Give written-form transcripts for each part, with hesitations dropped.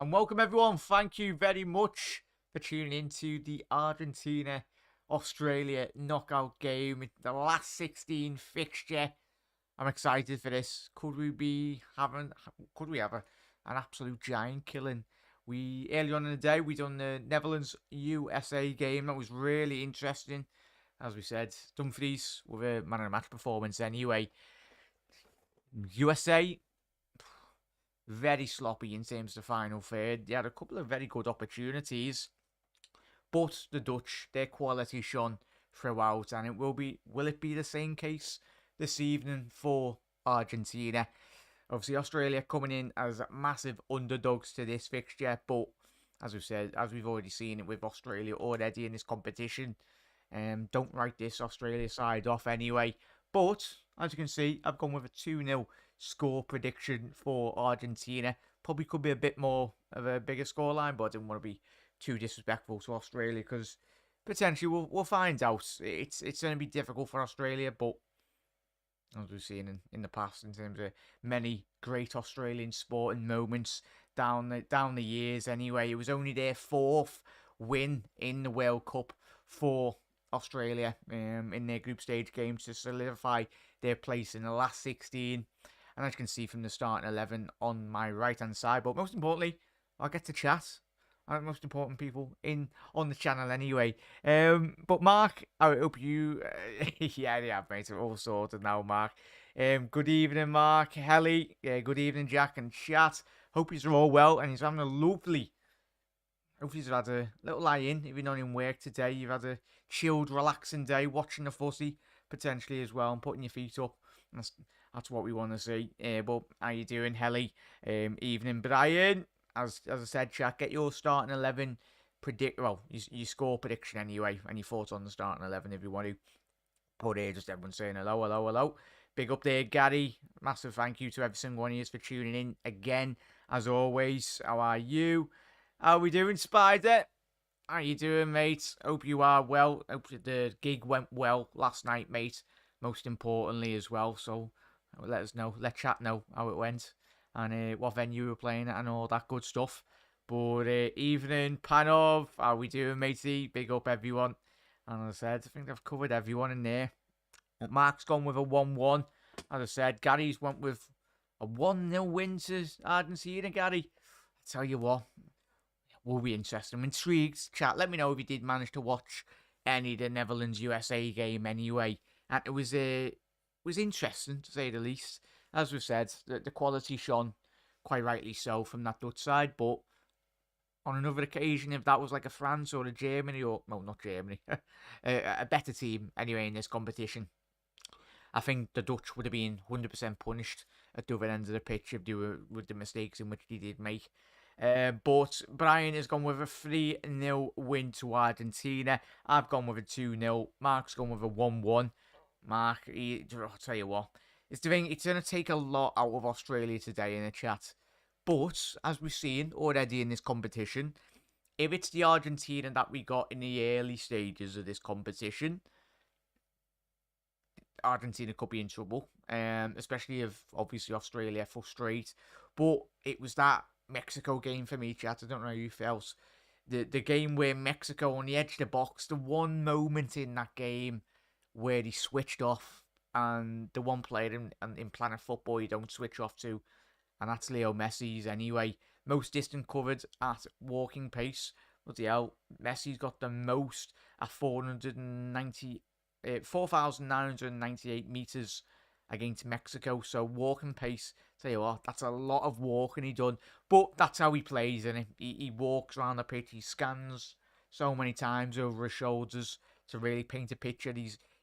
And welcome everyone. Thank you very much for tuning into the Argentina Australia knockout game, the last 16 fixture. I'm excited for this. Could we have an absolute giant killing? We early on in the day we done the Netherlands USA game. That was really interesting. As we said, Dumfries with a man of the match performance anyway. USA very sloppy in terms of the final third. They had a couple of very good opportunities, but the Dutch, their quality shone throughout, and will it be the same case this evening for Argentina? Obviously, Australia coming in as massive underdogs to this fixture, but as we've said, as we've already seen it with Australia already in this competition, don't write this Australia side off anyway. But as you can see, I've gone with a 2-0 score prediction for Argentina. Probably could be a bit more of a bigger scoreline, but I didn't want to be too disrespectful to Australia because potentially we'll find out. It's going to be difficult for Australia, but as we've seen in the past, in terms of many great Australian sporting moments down the years. Anyway, it was only their fourth win in the World Cup for Australia in their group stage games to solidify their place in the last 16. And as you can see from the starting 11 on my right hand side, but most importantly, I'll get to chat. I'm the most important people in on the channel anyway. But Mark, I hope you, yeah, mate, we're all sorted now, Mark. Good evening, Mark, Helly. Good evening, Jack and chat. Hope you're all well and he's having a lovely. Hopefully you've had a little lie in if you're not in work today. You've had a chilled, relaxing day, watching the footy potentially as well and putting your feet up. That's what we want to see. But how you doing, Helly? Evening, Brian. As I said, chat, get your starting 11 your score prediction anyway, and your thoughts on the starting 11 if you want to. But just everyone saying hello, hello, hello. Big up there, Gary. Massive thank you to every single one of you for tuning in again. As always, how are you? How are we doing, Spider? How you doing, mate? Hope you are well. Hope the gig went well last night, mate. Most importantly as well. So let us know. Let chat know how it went and what venue we were playing at and all that good stuff. But evening, Panov. How we doing, matey? Big up, everyone. And as I said, I think I've covered everyone in there. Mark's gone with a 1-1. As I said, Gary's went with a 1-0 win to Argentina, Gary. I tell you what, will be interesting. I'm intrigued. Chat, let me know if you did manage to watch any of the Netherlands USA game anyway. And it was interesting, to say the least. As we've said, the quality shone, quite rightly so, from that Dutch side. But on another occasion, if that was like a France or a Germany, or, well, not Germany, a better team anyway in this competition, I think the Dutch would have been 100% punished at the other end of the pitch if they were with the mistakes in which they did make. But Brian has gone with a 3-0 win to Argentina. I've gone with a 2-0. Mark's gone with a 1-1. Mark, I'll tell you what, it's going to take a lot out of Australia today in the chat. But, as we've seen already in this competition, if it's the Argentina that we got in the early stages of this competition, Argentina could be in trouble. Especially if, obviously, Australia frustrate. But it was that Mexico game for me, chat. I don't know how you felt. The game where Mexico on the edge of the box, the one moment in that game where he switched off, and the one player in Planet Football you don't switch off to, and that's Leo Messi's anyway. Most distant covered at walking pace. Bloody hell, Messi's got the most at 4,998 meters against Mexico. So walking pace, tell you what, that's a lot of walking he done. But that's how he plays, and he walks around the pitch. He scans so many times over his shoulders to really paint a picture.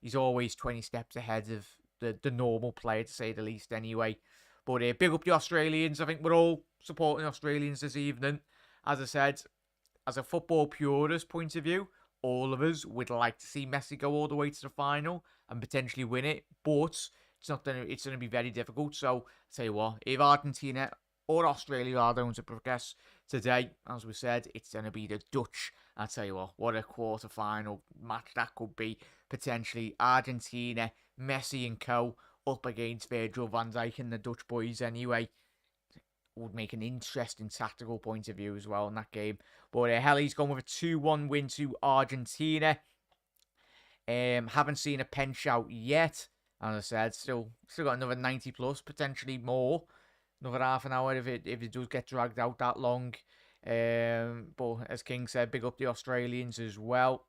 He's always 20 steps ahead of the normal player, to say the least, anyway. But big up the Australians. I think we're all supporting Australians this evening. As I said, as a football purist point of view, all of us would like to see Messi go all the way to the final and potentially win it. But it's going to be very difficult. So, I'll tell you what, if Argentina or Australia are going to progress today, as we said, it's going to be the Dutch. I'll tell you what a quarter-final match that could be. Potentially Argentina, Messi and co. up against Virgil van Dijk and the Dutch boys anyway. would make an interesting tactical point of view as well in that game. But Helly's gone with a 2-1 win to Argentina. Haven't seen a pen shout yet. As I said, still got another 90 plus, potentially more. Another half an hour if it does get dragged out that long. But as King said, big up the Australians as well.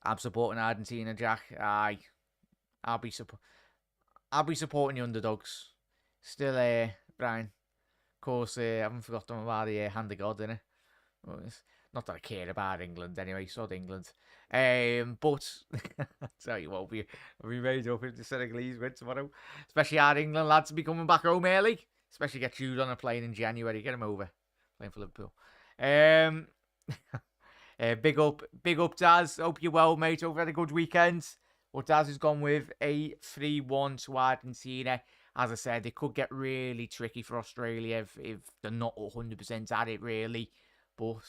I'm supporting Argentina, Jack. I'll be supporting the underdogs. Still, Brian. Of course, I haven't forgotten about the hand of God, innit? Well, not that I care about England anyway, sod England. But tell you what, we'll be made up if the Senegalese win tomorrow. Especially our England lads will be coming back home early. Especially get Jude on a plane in January. Get him over. Playing for Liverpool. Big up, Daz. Hope you're well, mate. Hope you had a good weekend. Well, Daz has gone with a 3-1 to Argentina. As I said, it could get really tricky for Australia if they're not 100% at it, really. But,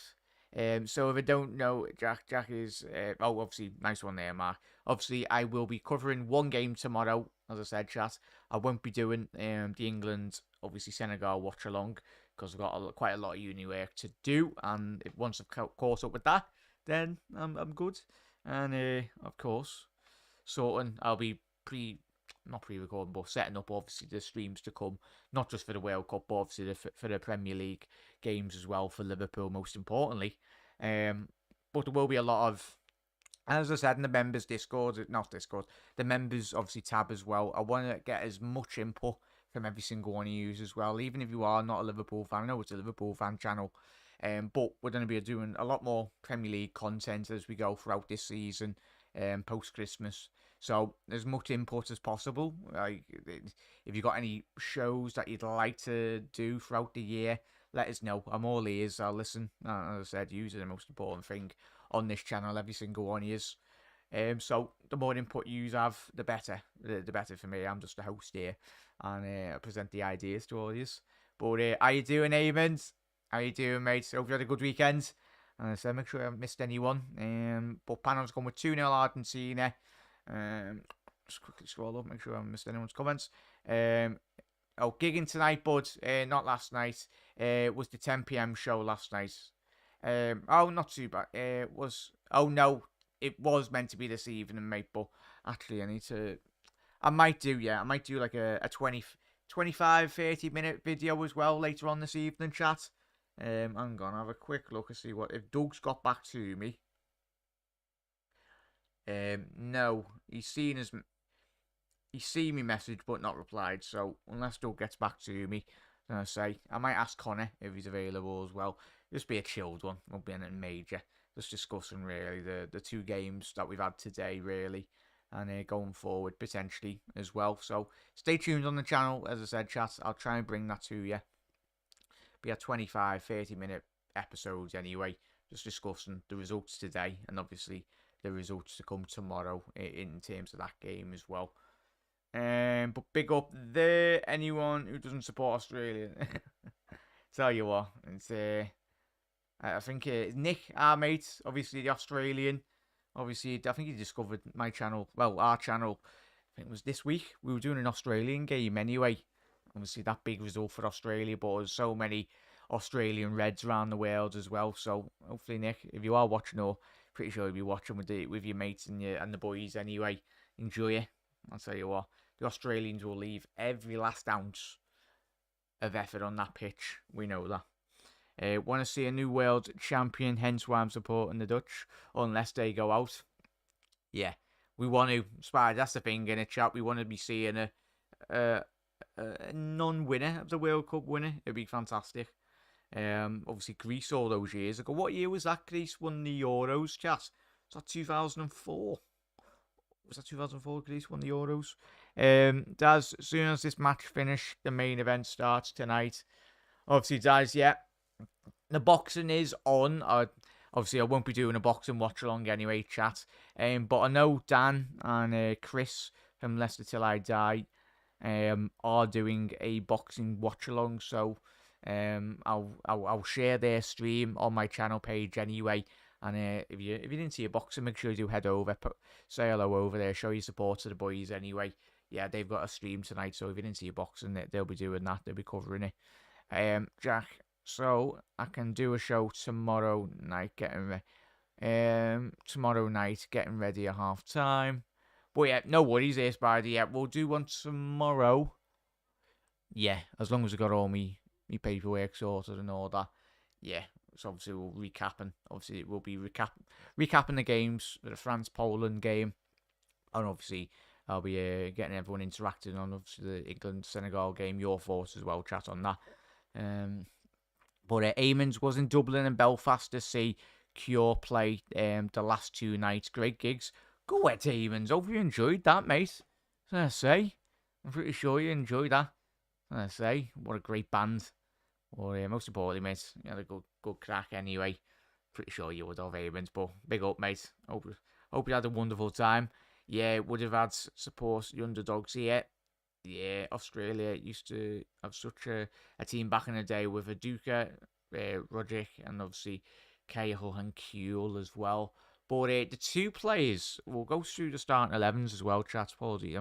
so if I don't know, Jack is... obviously, nice one there, Mark. Obviously, I will be covering one game tomorrow, as I said, chat. I won't be doing the England, obviously, Senegal watch-along, because I've got quite a lot of uni work to do, and once I've caught up with that, then I'm good. And, of course, sorting, I'll be not pre-recording, but setting up, obviously, the streams to come, not just for the World Cup, but obviously for the Premier League games as well, for Liverpool, most importantly. But there will be a lot of, as I said, in the members the members, obviously, tab as well. I want to get as much input from every single one of you as well, even if you are not a Liverpool fan. I know it's a Liverpool fan channel, but we're going to be doing a lot more Premier League content as we go throughout this season, post-Christmas. So, as much input as possible. If you've got any shows that you'd like to do throughout the year, let us know. I'm all ears. I'll listen. As I said, use the most important thing on this channel. Every single one is. So, the more input you have, the better. The better for me. I'm just a host here. And I present the ideas to all of you. But, how you doing, Eamon? How you doing, mate? Hope you had a good weekend. And I said, make sure I haven't missed anyone. But panel's gone with 2-0 Argentina. Just quickly scroll up, make sure I haven't missed anyone's comments. Gigging tonight, bud. Not last night. Was the 10 p.m. show last night. Not too bad. It was meant to be this evening, mate. But actually, I might do like a 25, 30 minute video as well later on this evening, chat. I'm gonna have a quick look and see if Doug's got back to me. No, he's seen me message but not replied. So unless Doug gets back to me, I might ask Connor if he's available as well. Just be a chilled one, won't be anything major. Just discussing really the two games that we've had today, really, and going forward potentially as well. So stay tuned on the channel, as I said, chat. I'll try and bring that to you. Be a 25, 30 minute episodes anyway, just discussing the results today and obviously the results to come tomorrow in terms of that game as well. But big up there, anyone who doesn't support Australia. Tell you what, it's I think Nick, our mate, obviously the Australian. Obviously, I think he discovered my channel. Well, our channel. I think it was this week. We were doing an Australian game anyway. Obviously, that big result for Australia, but there's so many Australian Reds around the world as well. So hopefully, Nick, if you are watching, or pretty sure you'll be watching with your mates and the boys anyway, enjoy it. I'll tell you what, the Australians will leave every last ounce of effort on that pitch. We know that. Want to see a new world champion, hence why I'm supporting the Dutch, unless they go out. Yeah, we want to. That's the thing in a chat. We want to be seeing a non-winner of the World Cup winner. It'd be fantastic. Obviously Greece all those years ago. What year was that Greece won the Euros, chat? Was that 2004? Was that 2004 Greece won the Euros? As soon as this match finished, the main event starts tonight. Obviously, Daz, yeah. The boxing is on. Obviously, I won't be doing a boxing watch-along anyway, chat. But I know Dan and Chris from Leicester Till I Die are doing a boxing watch-along. So I'll share their stream on my channel page anyway. And if you didn't see a boxing, make sure you do head over, say hello over there, show your support to the boys anyway. Yeah, they've got a stream tonight, so if you didn't see a boxing, they'll be doing that. They'll be covering it. Jack. So I can do a show tomorrow night, tomorrow night, getting ready at half time. But yeah, no worries, Ace Spider. Yeah, we'll do one tomorrow. Yeah, as long as I got all me paperwork sorted and all that. Yeah, so obviously we'll recapping. Obviously we'll be recapping the games, the France Poland game, and obviously I'll be getting everyone interacting on obviously the England Senegal game. Your thoughts as well, chat on that. But Eamons was in Dublin and Belfast to see Cure play the last 2 nights. Great gigs. Go ahead, Eamons. Hope you enjoyed that, mate. I say, I'm pretty sure you enjoyed that. I say, what a great band. Or most importantly, mate, you had a good crack anyway. Pretty sure you would have, Eamons, but big up, mate. Hope you had a wonderful time. Yeah, would have had support the underdogs here. Yeah, Australia used to have such a team back in the day with Aduka, Roderick, and obviously Cahill and Kuhl as well. But the two players, we'll go through the starting 11s as well, chat. Apology.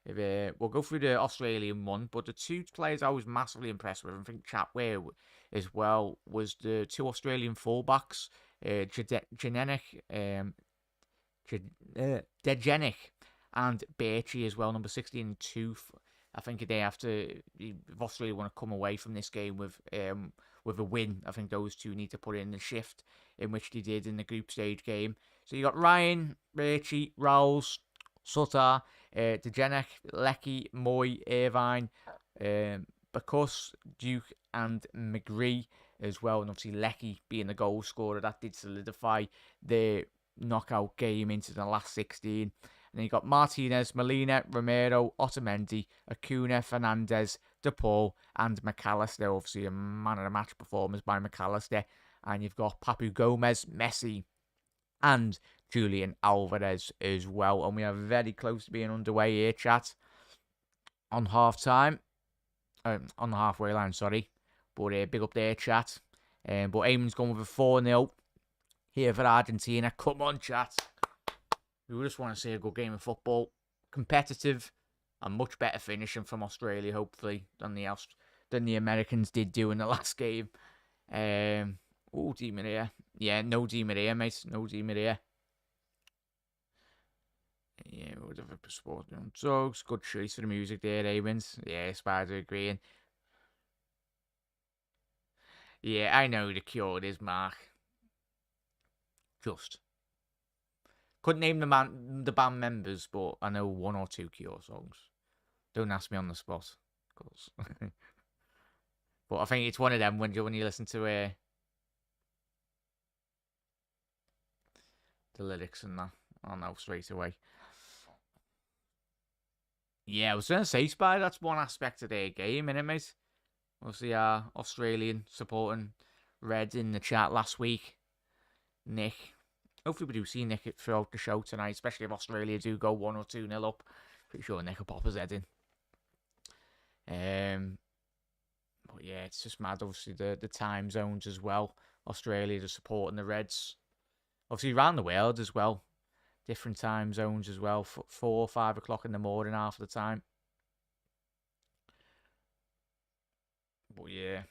We'll go through the Australian one, but the two players I was massively impressed with, I think Chatware as well, was the two Australian fullbacks, Genetic, Degenic and Birchie as well, number 16 and 2. I think a day after, if Australia want to come away from this game with a win, I think those two need to put in the shift in which they did in the group stage game. So you got Ryan, Birchie, Rowles, Sutter, Degenic, Lecky, Moy, Irvine, Bacchus, Duke and McGree as well. And obviously Lecky being the goal scorer, that did solidify the knockout game into the last 16. And then you got Martinez, Molina, Romero, Otamendi, Acuna, Fernandez, DePaul, and McAllister. Obviously, a man of the match performance by McAllister. And you've got Papu Gomez, Messi, and Julian Alvarez as well. And we are very close to being underway here, chat. On half time. On the halfway line, sorry. But big up there, chat. But Eamon's going with a 4-0 here for Argentina. Come on, chat. We just want to see a good game of football. Competitive and much better finishing from Australia, hopefully, than the Americans did do in the last game. Di Maria. Yeah, no Di Maria, mate. No Di Maria. Yeah, would have a sport on drugs. Good choice for the music there, Eamons. Yeah, Spider agreeing. Yeah, I know the Cure is, Mark. Just. Couldn't name the band members, but I know one or two Cure songs. Don't ask me on the spot, of course. But I think it's one of them when you listen to the lyrics and that. I'll know straight away. Yeah, I was going to say, Spy, that's one aspect of their game, innit, mate? Obviously, our Australian supporting Red in the chat last week. Nick. Hopefully we do see Nick throughout the show tonight, especially if Australia do go 1 or 2-0 up. Pretty sure Nick will pop his head in. But yeah, it's just mad, obviously, the time zones as well. Australia just supporting the Reds. Obviously, around the world as well. Different time zones as well. 4 or 5 o'clock in the morning half the time. But yeah.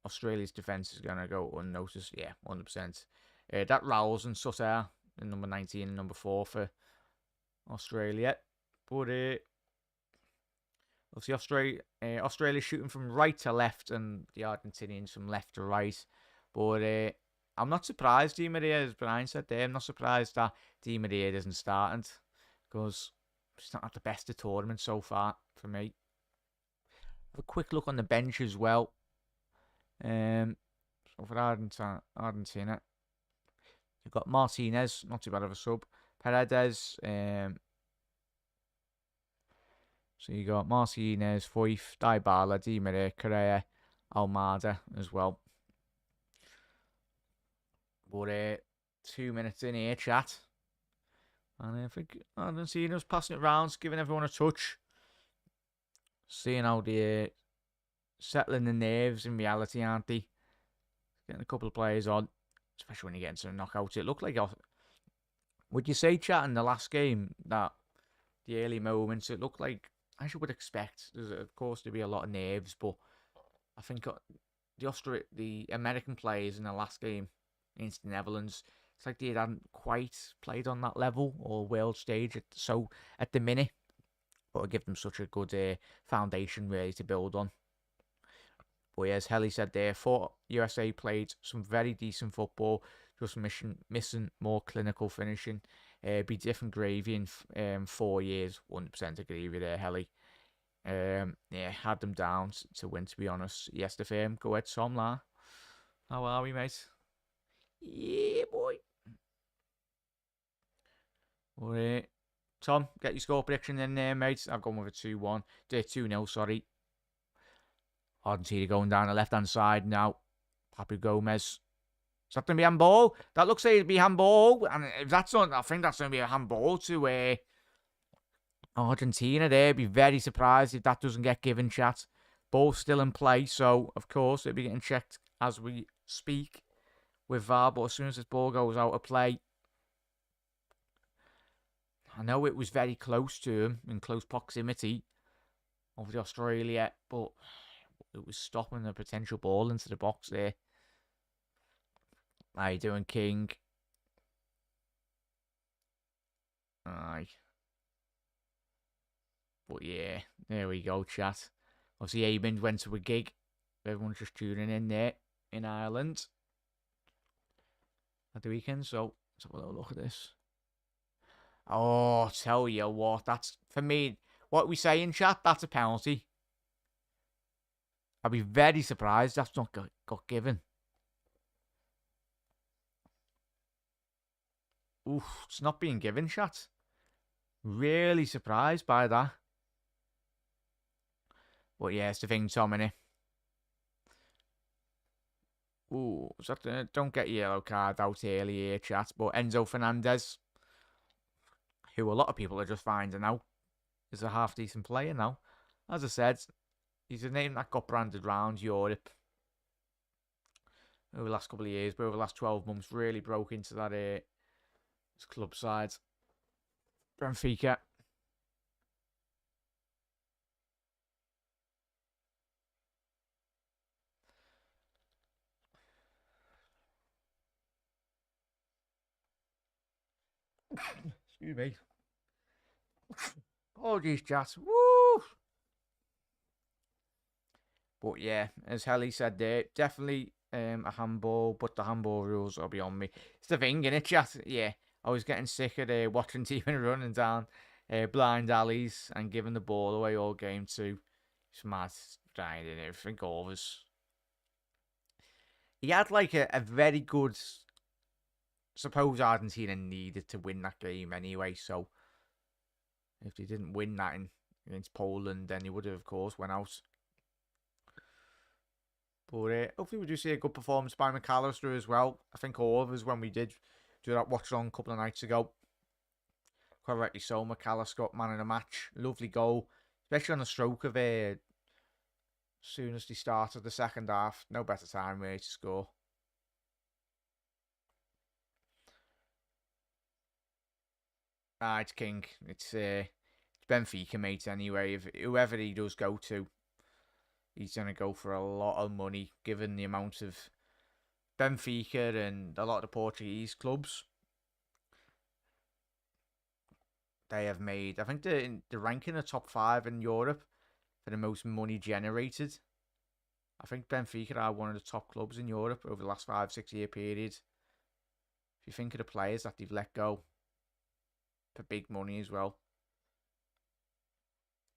Australia's defence is going to go unnoticed. Yeah, 100%. That Rowles and Sutter in number 19 and number 4 for Australia. But obviously Australia shooting from right to left and the Argentinians from left to right. But I'm not surprised, Di Maria, as Brian said there, I'm not surprised that Di Maria isn't starting because he's not had the best of tournament so far for me. Have a quick look on the bench as well. So for Argentina, you've got Martinez, not too bad of a sub. Paredes, so you got Martinez, Foyth, Dybala, Di Maria, Correa, Almada as well. But 2 minutes in here, chat. And I think Argentina's passing it round, giving everyone a touch. Seeing how they're settling the nerves in reality, aren't they? Getting a couple of players on, especially when you get into the knockouts. It looked like, would you say, chat, in the last game, that the early moments, it looked like as you would expect, there's of course to be a lot of nerves, but I think the American players in the last game against the Netherlands, it's like they hadn't quite played on that level or world stage at the minute, but I give them such a good foundation really to build on. But yeah, as Helly said there, thought USA played some very decent football, just missing more clinical finishing. Be different gravy in 4 years. 100% agree with there, Helly. Yeah, had them down to win, to be honest. Yes, the firm. Go ahead, Tom. How are we, mate? Yeah, boy. Alright. Tom, get your score prediction in there, mate. I've gone with a 2-1. 2-0, sorry. Argentina going down the left-hand side now. Papu Gomez. Is that going to be handball? That looks like it'd be handball. And if that's not, I think that's going to be a handball to Argentina there. Be very surprised if that doesn't get given, chat. Ball still in play, so of course it'll be getting checked as we speak with VAR. But as soon as this ball goes out of play, I know it was very close to him, in close proximity of the Australia, but it was stopping a potential ball into the box there. How you doing, King? Aye. But yeah, there we go, chat. Obviously, Eamon went to a gig. Everyone's just tuning in there in Ireland at the weekend. So let's have a little look at this. Oh, tell you what, that's for me. What we say in chat, that's a penalty. I'd be very surprised that's not got given. Oof, it's not being given, chat. Really surprised by that. But yeah, it's the thing, Tom, innit? Ooh, don't get your yellow card out early here, chat. But Enzo Fernandez, who a lot of people are just finding out, is a half-decent player now. As I said, he's a name that got branded around Europe over the last couple of years, but over the last 12 months, really broke into that club side. Benfica. Excuse me. Apologies, chat. Woo! But yeah, as Helly said there, definitely a handball, but the handball rules are beyond me. It's the thing, innit, chat? Yeah, I was getting sick of watching team running down blind alleys and giving the ball away all game too. Smart, trying and everything overs. He had like a very good. Suppose Argentina needed to win that game anyway, so if they didn't win that against Poland, then he would have, of course, went out. But hopefully we do see a good performance by McAllister as well. I think all of us, when we did do that watch-along a couple of nights ago, quite rightly so, McAllister got man of the match. Lovely goal, especially on the stroke of as soon as they started the second half. No better time really to score. It's King. It's Benfica, mate, anyway. If whoever he does go to, he's going to go for a lot of money, given the amount of Benfica and a lot of the Portuguese clubs they have made. I think they're ranking the top 5 in Europe for the most money generated. I think Benfica are one of the top clubs in Europe over the last 5-6 year period. If you think of the players that they've let go for big money as well,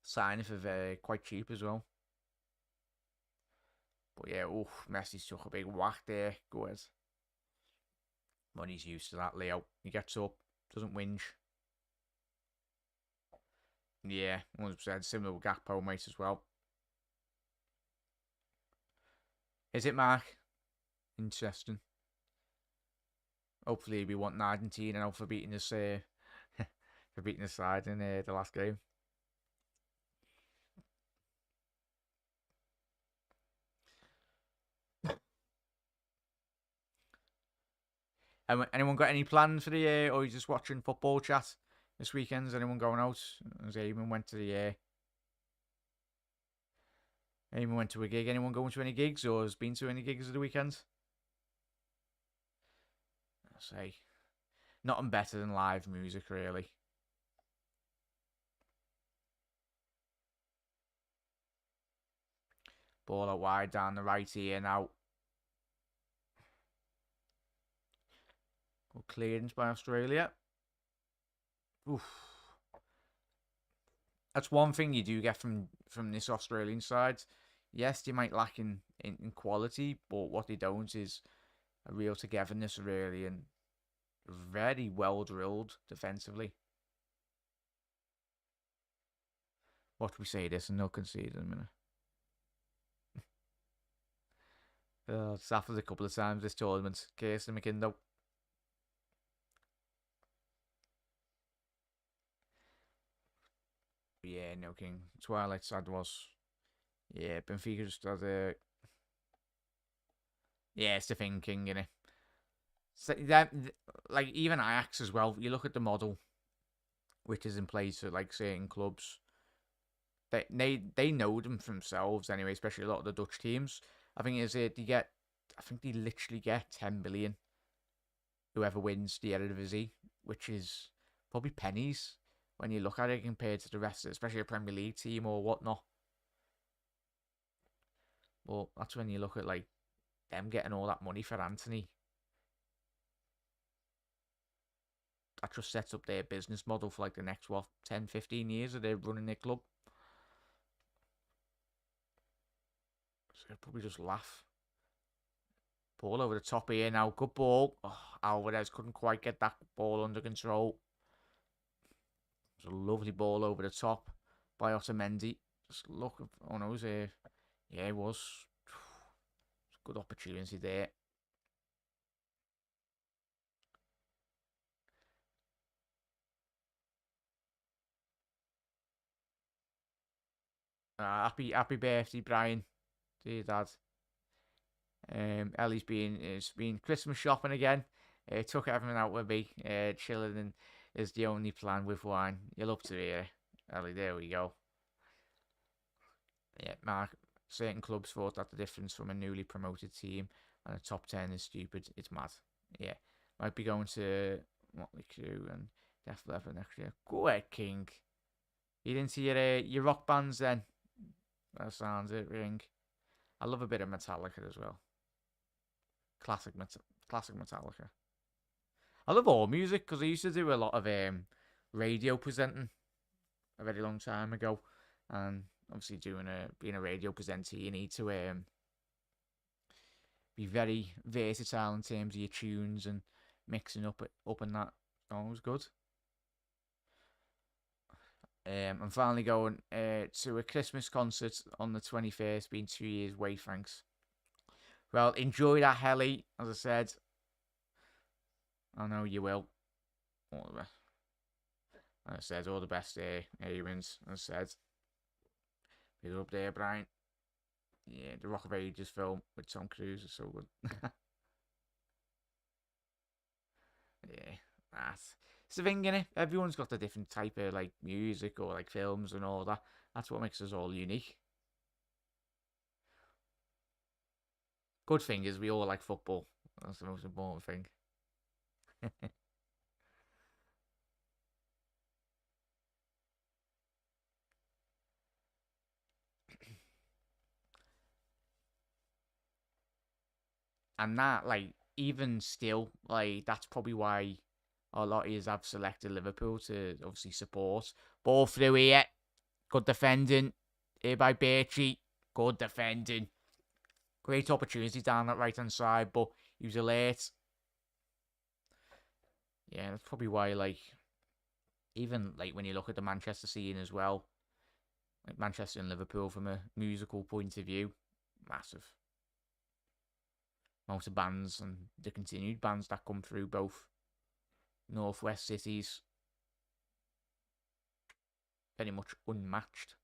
signing for quite cheap as well. But yeah, Messi's took a big whack there. Go ahead. Money's used to that, Leo. He gets up, doesn't whinge. Yeah, 100%. Similar with Gakpo, mate, as well. Is it, Mark? Interesting. Hopefully he'll be wanting Argentina now for beating us for beating the side in the last game. Anyone got any plans for the year, or are you just watching football chat this weekend? Is anyone going out? As Eamon went to the Anyone went to a gig? Anyone going to any gigs or has been to any gigs of the weekend? I say, nothing better than live music, really. Ball out wide down the right here now. Good clearance by Australia. Oof. That's one thing you do get from this Australian side. Yes, they might lack in quality, but what they don't is a real togetherness, really, and very well drilled defensively. What we say this and they'll concede in a minute. It's happened a couple of times this tournament. Kirsten McKindo. Yeah, no king. Twilight Sad was. Yeah, Benfica just had a. Yeah, it's the thing, king, innit? So that, like, even Ajax as well. You look at the model, which is in place for like certain clubs. They know them themselves anyway, especially a lot of the Dutch teams. I think is it I think they literally get 10 billion. Whoever wins the Eredivisie, which is probably pennies when you look at it compared to the rest, especially a Premier League team or whatnot. But that's when you look at like them getting all that money for Anthony. That just sets up their business model for like the next 10, 15 years of they're running their club. So they'll probably just laugh. Ball over the top here now. Good ball. Oh, Alvarez couldn't quite get that ball under control. It was a lovely ball over the top by Otamendi. Just look. Oh no, yeah, it was. Good opportunity there. Happy birthday, Brian. To your dad. Ellie's been Christmas shopping again. Took everything out with me. Chilling is the only plan with wine. You'll love to hear it, Ellie. There we go. Yeah, Mark. Certain clubs thought that the difference from a newly promoted team and a top 10 is stupid. It's mad. Yeah, might be going to Motley Crue and Def Leppard next year. Go ahead, King. You didn't see your rock bands then? That sounds it, Ring. I love a bit of Metallica as well. Classic Metallica. I love all music because I used to do a lot of radio presenting a very long time ago, and obviously being a radio presenter, you need to be very versatile in terms of your tunes and mixing up and that. Oh, it was good. I'm finally going to a Christmas concert on the 21st. Been 2 years away, thanks. Well, enjoy that, Helly. As I said, I know you will. All the best. As I said, all the best there, Aarons. As I said, you're up there, Brian. Yeah, the Rock of Ages film with Tom Cruise is so good. Yeah, that's it's the thing, innit? Everyone's got a different type of like music or like films and all that. That's what makes us all unique. Good thing is we all like football. That's the most important thing. And that, like, even still, like, that's probably why a lot of you have selected Liverpool to obviously support. Ball through here. Good defending. Here by Birchie. Good defending. Great opportunity down that right hand side, but he was alert. Yeah, that's probably why, like, even like when you look at the Manchester scene as well, like Manchester and Liverpool from a musical point of view, massive. Amount of bands and the continued bands that come through both northwest cities, very much unmatched.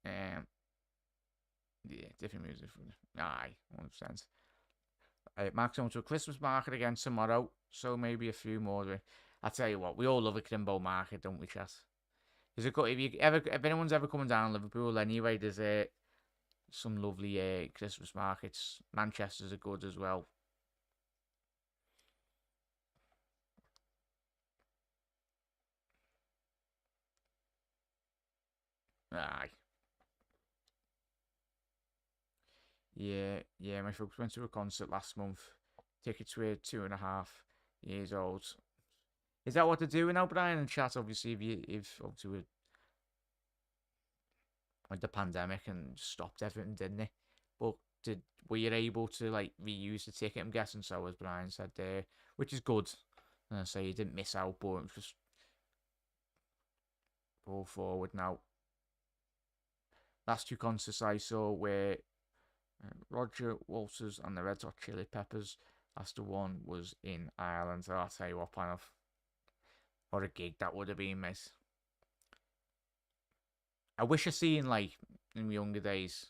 Yeah, different music. Aye, 100%. Mark's going to a Christmas market again tomorrow, so maybe a few more. I tell you what, we all love a Crimbo market, don't we, chat? If anyone's ever coming down Liverpool anyway, there's some lovely Christmas markets. Manchester's are good as well. Aye. Yeah, my folks went to a concert last month. Tickets were 2.5 years old. Is that what they're doing now, Brian? And chat, obviously, if obviously with like the pandemic and stopped everything, didn't it? But were you able to like reuse the ticket? I'm guessing so, as Brian said there, which is good. And so you didn't miss out, but just go forward now. Last two concerts I saw were Roger Waters and the Red Hot Chili Peppers. Last one was in Ireland. So I'll tell you what, panel. What a gig that would have been, mate. I wish I seen like in younger days.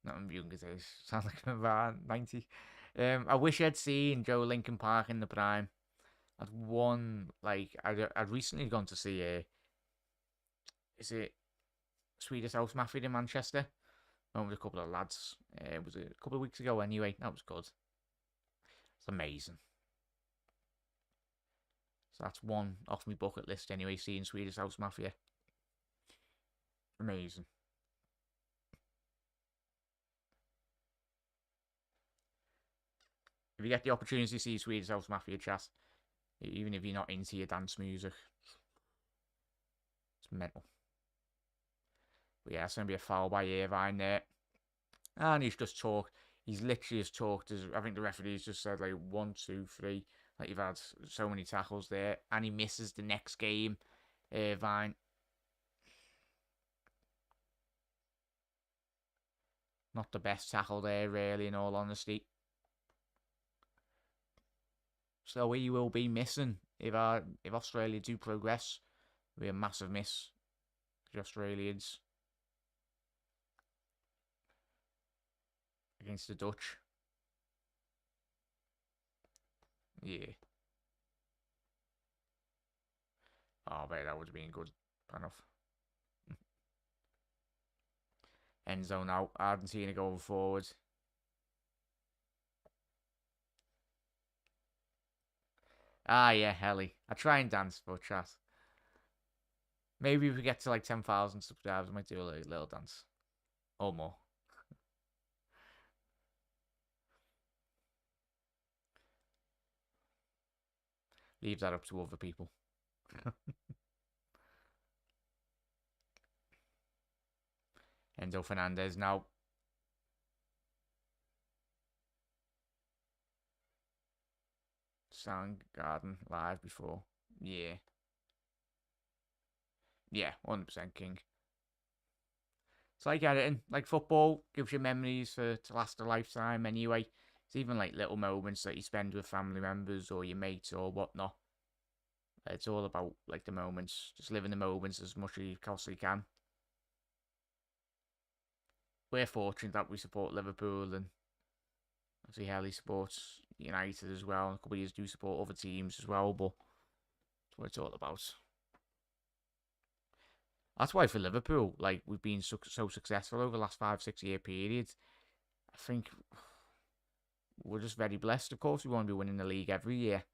Not in younger days. Sound like I'm about 90. I wish I'd seen Joe Linkin Park in the prime. I'd won like I'd recently gone to see is it Swedish House Mafia in Manchester? Went with a couple of lads. It was a couple of weeks ago anyway. That was good. It's amazing. So that's one off my bucket list anyway, seeing Swedish House Mafia. Amazing. If you get the opportunity to see Swedish House Mafia, chat, even if you're not into your dance music, it's mental. But yeah, it's going to be a foul by Irvine there. And he's just talked. He's literally just talked. I think the referee's just said like 1, 2, 3. Like you've had so many tackles there. And he misses the next game. Irvine. Not the best tackle there, really, in all honesty. So he will be missing if Australia do progress. It'll be a massive miss for the Australians against the Dutch. Yeah. Oh, I bet that would have been good enough. End zone out. Argentina going forward. Ah, yeah, Helly. I try and dance for chat. Maybe if we get to like 10,000 subscribers, I might do a little dance. Or more. Leave that up to other people. Enzo Fernandez now. Soundgarden live before. Yeah. Yeah, 100% king. It's like editing. Like football gives you memories to last a lifetime anyway. It's even like little moments that you spend with family members or your mates or whatnot. It's all about like the moments. Just living the moments as much as you possibly can. We're fortunate that we support Liverpool and obviously Helly supports United as well. A couple of years do support other teams as well, but that's what it's all about. That's why for Liverpool, like we've been so successful over the last 5-6 year period. I think we're just very blessed. Of course, we won't be winning the league every year,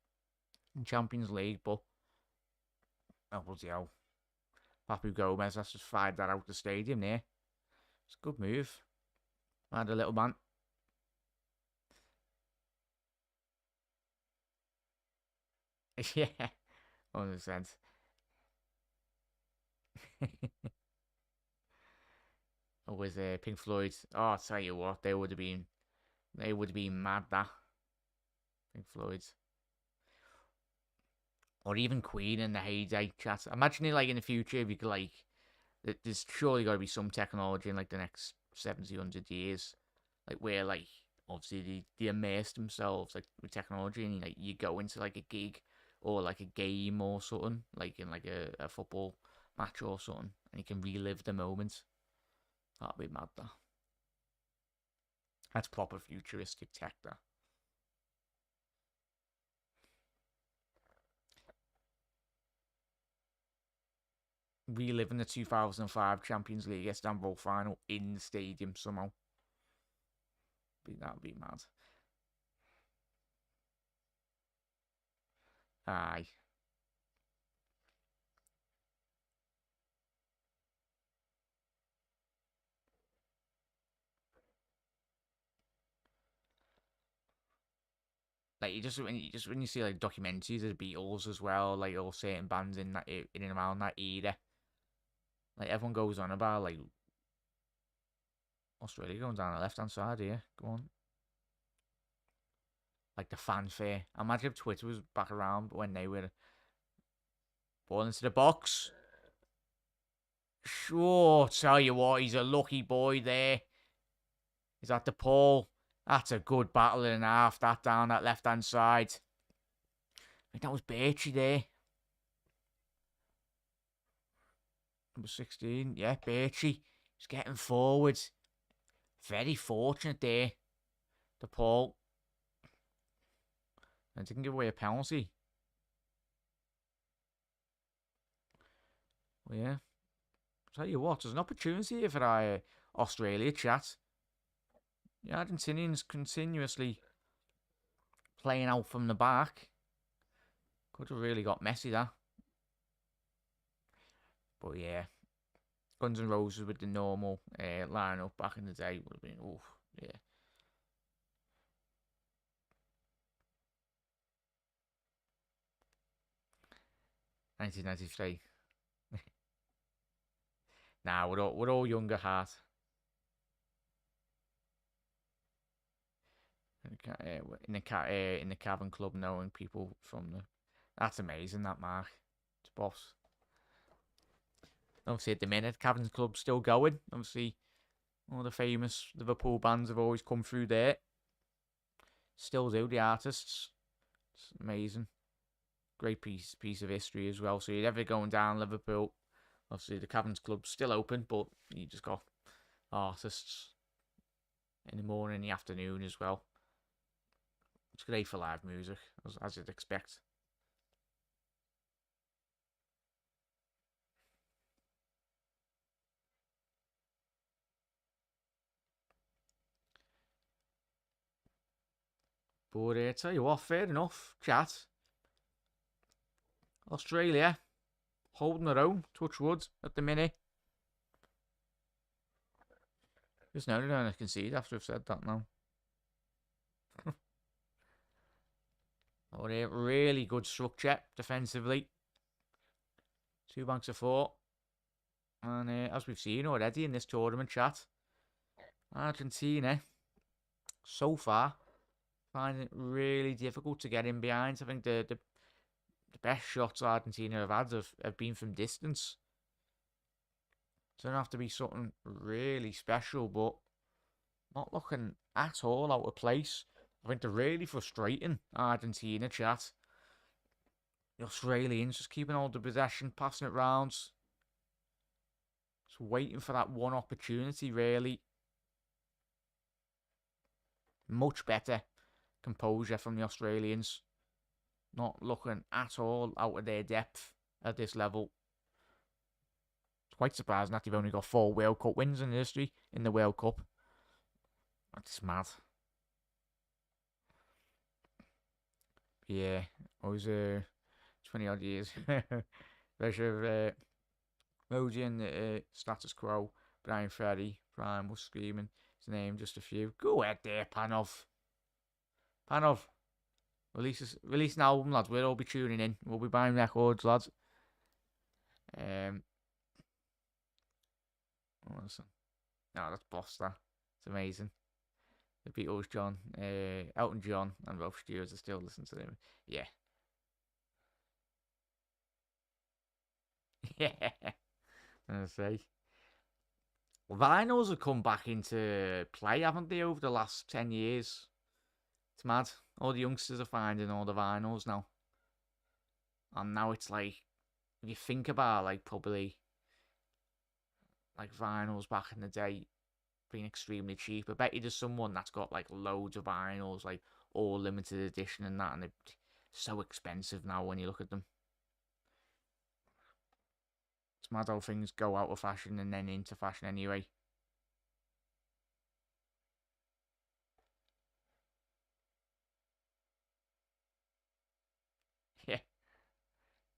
in Champions League, but oh bloody hell, Papu Gomez has just fired that out the stadium there. It's a good move. And a little man. Yeah, 100%. With Pink Floyd. Oh, I'll tell you what, they would have been mad, that Pink Floyd. Or even Queen in the heyday, chat. Imagine it like in the future if you could like, there's surely got to be some technology in like the next 70, 100 years, like where like obviously they immerse themselves like with technology and like you go into like a gig or like a game or something, like in like a football match or something, and you can relive the moment. That'd be mad, that. That's proper futuristic tech, that. reliving the 2005 Champions League Istanbul final in the stadium somehow. That'd be mad. Aye. Like when you see like documentaries of the Beatles as well, like all certain bands in and around that era, like everyone goes on about like Australia going down the left hand side here. Go on. Like the fanfare. Imagine if Twitter was back around when they were ball into the box. Sure, tell you what, he's a lucky boy there. He's at the pole. That's a good battle and a half. That down that left hand side. I think that was Birchie there. Number 16. Yeah, Birchie. He's getting forward. Very fortunate there. The Paul. And didn't give away a penalty. Well, yeah. Tell you what, there's an opportunity here for our Australia chat. The Argentinians continuously playing out from the back. Could have really got Messi there. But yeah. Guns N' Roses with the normal lineup back in the day would have been, oof, yeah. $1993. Nah, we're all younger heart. In the Cavern Club, knowing people from the, that's amazing. That Mark, it's boss. Obviously, at the minute, Cavern Club's still going. Obviously, all the famous Liverpool bands have always come through there. Still do, the artists. It's amazing. Great piece of history as well. So you're ever going down Liverpool, obviously the Caverns Club's still open, but you just got artists in the morning, in the afternoon as well. It's great for live music, as you'd expect. But tell you what, fair enough, chat. Australia holding their own, touch wood, at the minute. There's no one I can see it after I've said that now. Oh, they have really good structure defensively. 2 banks of 4. And as we've seen already in this tournament, chat, Argentina, so far, finding it really difficult to get in behind. I think the best shots Argentina have had have been from distance. So it doesn't have to be something really special, but not looking at all out of place. I think they're really frustrating, Argentina, chat. The Australians just keeping all the possession, passing it round. Just waiting for that one opportunity, really. Much better composure from the Australians. Not looking at all out of their depth at this level. It's quite surprising that they've only got 4 World Cup wins in history in the World Cup. That's mad. Yeah, I was 20 odd years. Pleasure of Modi and Status Quo, Brian Ferry, Brian was screaming his name, just a few. Go ahead there, Panov. Panov. Release an album, lads. We'll all be tuning in. We'll be buying records, lads. Listen. No, that's boss, that. It's amazing. The Beatles, John, Elton John, and Ralph Stewart are still listening to them. Yeah. Yeah. I say. Vinyls have come back into play, haven't they, over the last 10 years? It's mad. All the youngsters are finding all the vinyls now. And now it's like, if you think about, like, probably, like, vinyls back in the day being extremely cheap. I bet you there's someone that's got, like, loads of vinyls, like, all limited edition and that, and they're so expensive now when you look at them. mad how things go out of fashion and then into fashion anyway. Yeah.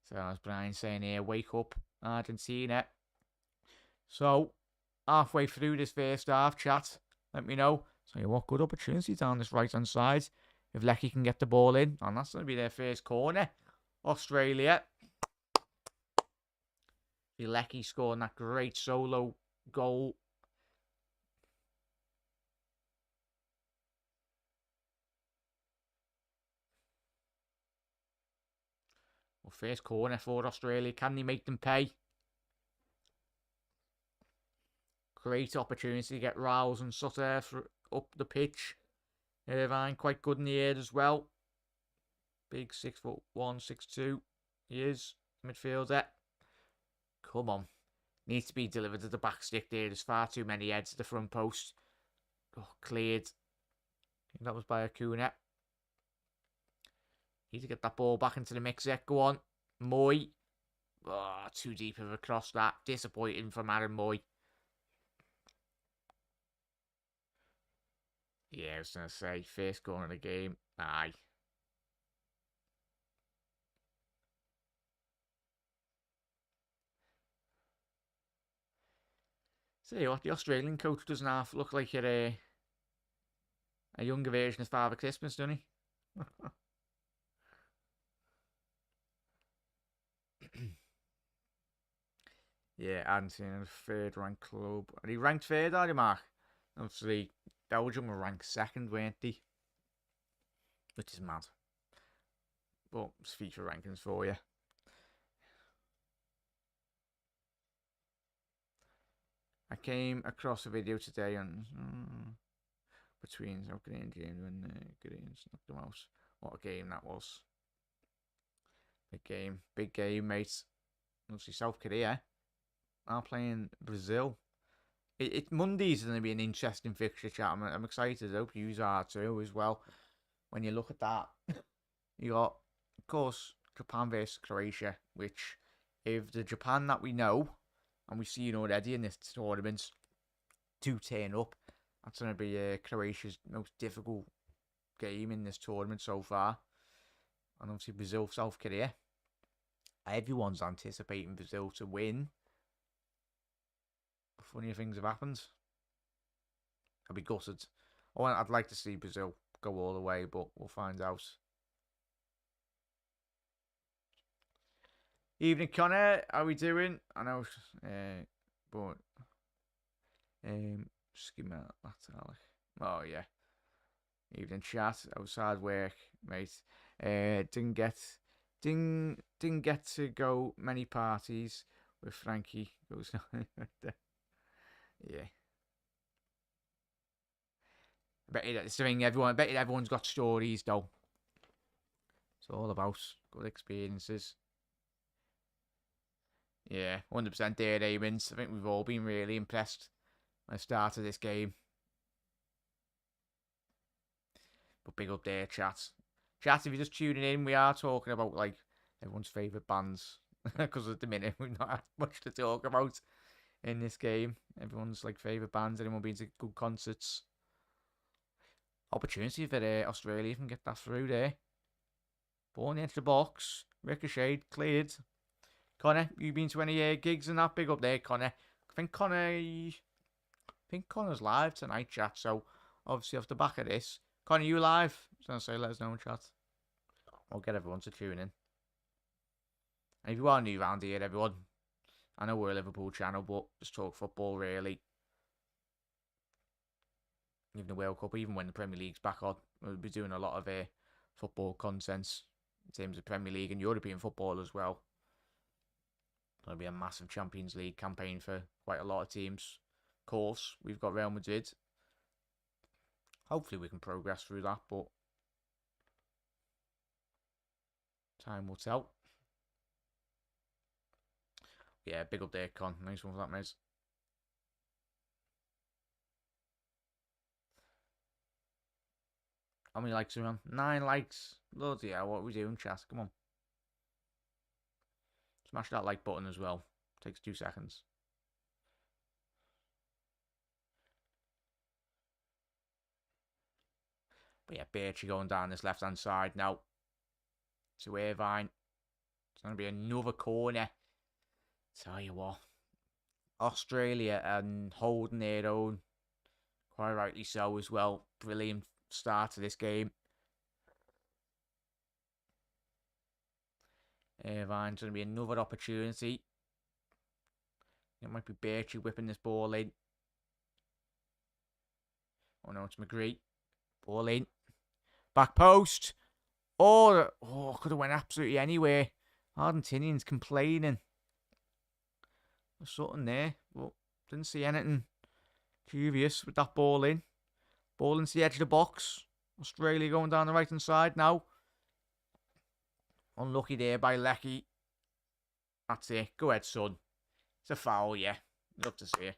So as Brian saying here, wake up, Argentina. So, halfway through this first half, chat, let me know. So you what good opportunity down this right-hand side. If Lecky can get the ball in, and that's going to be their first corner. Australia. Lecky scoring that great solo goal. Well, first corner for Australia. Can they make them pay? Great opportunity to get Rouse and Sutter up the pitch. Irvine quite good in the air as well. Big 6'1", 6'2". He is midfielder. Come on. Needs to be delivered to the back stick there. There's far too many heads at the front post. Oh, cleared. I think that was by Acuna. Need to get that ball back into the mix there. Go on. Moy. Oh, too deep of a cross that. Disappointing from Aaron Moy. Yeah, I was going to say, first goal in the game. Aye. See what, the Australian coach doesn't half look like a younger version of Father Christmas, doesn't he? Yeah, Argentina, third ranked club. Are he ranked third, are they, Mark? Obviously, Belgium were ranked second, weren't they? Which is mad. But it's FIFA rankings for you. I came across a video today on between South Korea and James when the Koreans knocked them out. What a game that was. Big game, mate. Obviously, South Korea are playing Brazil. Monday's going to be an interesting fixture, chat. I'm excited. I hope you are too, as well. When you look at that, you got, of course, Japan versus Croatia, which, if the Japan that we know, and we've seen already in this tournament, do turn up, that's going to be Croatia's most difficult game in this tournament so far. And obviously Brazil, South Korea. Everyone's anticipating Brazil to win. Funnier things have happened. I'll be gutted. I'd like to see Brazil go all the way, but we'll find out. Evening, Connor. How we doing? I know, but just give me that, Alec. Oh yeah. Evening, chat. I was hard work, mate. Didn't get to go many parties with Frankie. Goes yeah. I bet everyone's got stories though. It's all about good experiences. Yeah, 100% there, Amons. I think we've all been really impressed at the start of this game. But big up there, chat. Chat, if you're just tuning in, we are talking about like everyone's favourite bands. Because at the minute we've not had much to talk about in this game. Everyone's like favourite bands, anyone been to good concerts. Opportunity for Australia can get that through there. Ball in the edge of the box. Ricocheted, cleared. Connor, you been to any gigs and that? Big up there, Connor. I think Connor's live tonight, chat. So obviously off the back of this, Connor, you live? So say let us know in chat. I'll get everyone to tune in. And if you are new around here, everyone, I know we're a Liverpool channel, but just talk football really. Even the World Cup, even when the Premier League's back on, we'll be doing a lot of football content in terms of Premier League and European football as well. There'll be a massive Champions League campaign for quite a lot of teams. Of course, we've got Real Madrid. Hopefully we can progress through that, but time will tell. Yeah, big up there, Con. Nice one for that, mate. How many likes are we on? 9 likes. Bloody hell, what are we doing, chat? Come on. Smash that like button as well. Takes 2 seconds. But yeah, Birchie going down this left-hand side now. To Irvine. It's going to be another corner. Tell you what. Australia and holding their own. Quite rightly so as well. Brilliant start to this game. Irvine's going to be another opportunity. It might be Birchie whipping this ball in. Oh no, it's McGree. Ball in. Back post. Oh, could have went absolutely anywhere. Argentinians complaining. There's something there, but didn't see anything curious with that ball in. Ball into the edge of the box. Australia going down the right hand side now. Unlucky there by Lecky. That's it. Go ahead, son. It's a foul, yeah. Love to see it.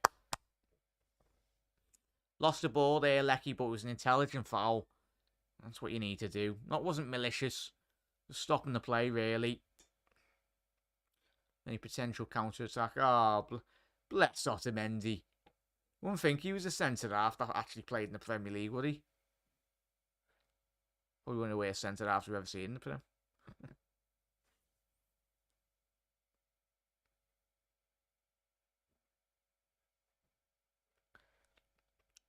Lost the ball there, Lecky, but it was an intelligent foul. That's what you need to do. Wasn't malicious. Just stopping the play, really. Any potential counter-attack. Bless Otamendi. Wouldn't think he was a centre-half that actually played in the Premier League, would he? Probably one of the worst centre-halves we've ever seen in the Premier.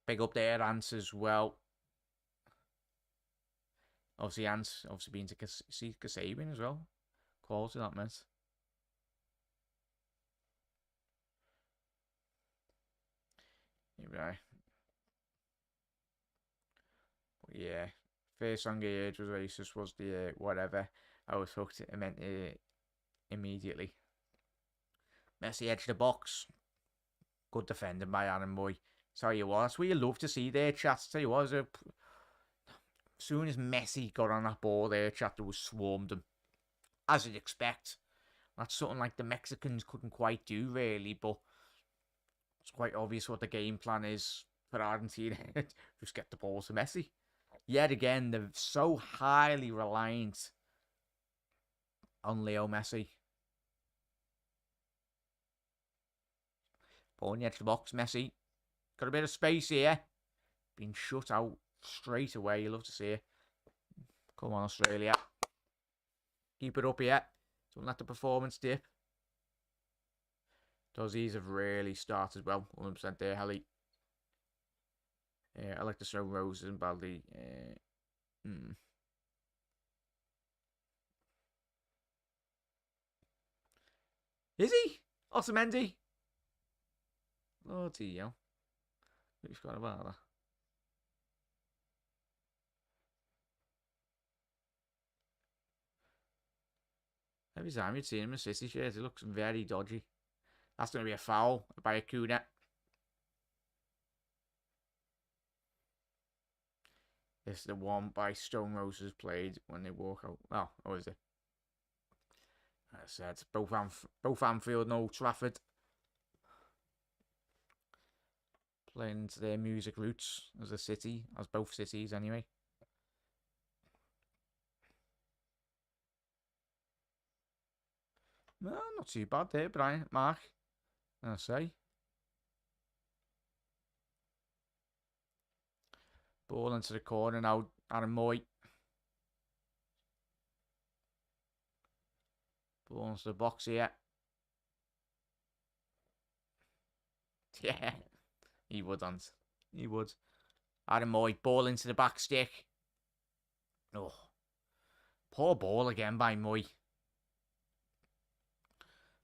Big up there, Ants as well. Obviously, Ants been to Kasabian as well. Quality, that meant. Right. Yeah. First song I heard was racist, was the whatever. I was hooked. It meant immediately. Messi edge the box. Good defending by Aaron Boy. Tell you what, that's what you love to see there, chat. Tell you what, as soon as Messi got on that ball there, chat, there was swarmed him. As you'd expect. That's something like the Mexicans couldn't quite do, really, but it's quite obvious what the game plan is for Argentina. Just get the ball to Messi. Yet again, they're so highly reliant on Leo Messi. Ball in the edge of the box, Messi. Got a bit of space here. Being shut out straight away. You love to see it. Come on, Australia. Keep it up here. Don't let the performance dip. Aussies have really started well. 100% there, Helly. I like the Stone Roses and Baldy. Is he? Otamendi? Bloody hell. I forgot about that. Every time you'd see him in a City shirt, it looks very dodgy. That's going to be a foul by Acuna. This is the one by Stone Roses played when they walk out. Oh, what is it? As I said, both Anfield and Old Trafford. Playing into their music roots as a city, as both cities anyway. No, not too bad there, Brian. Mark, I say. Ball into the corner now, Aaron Moy. Ball into the box here. Yeah, he wouldn't. He would. Aaron Moy, ball into the back stick. Oh, poor ball again by Moy.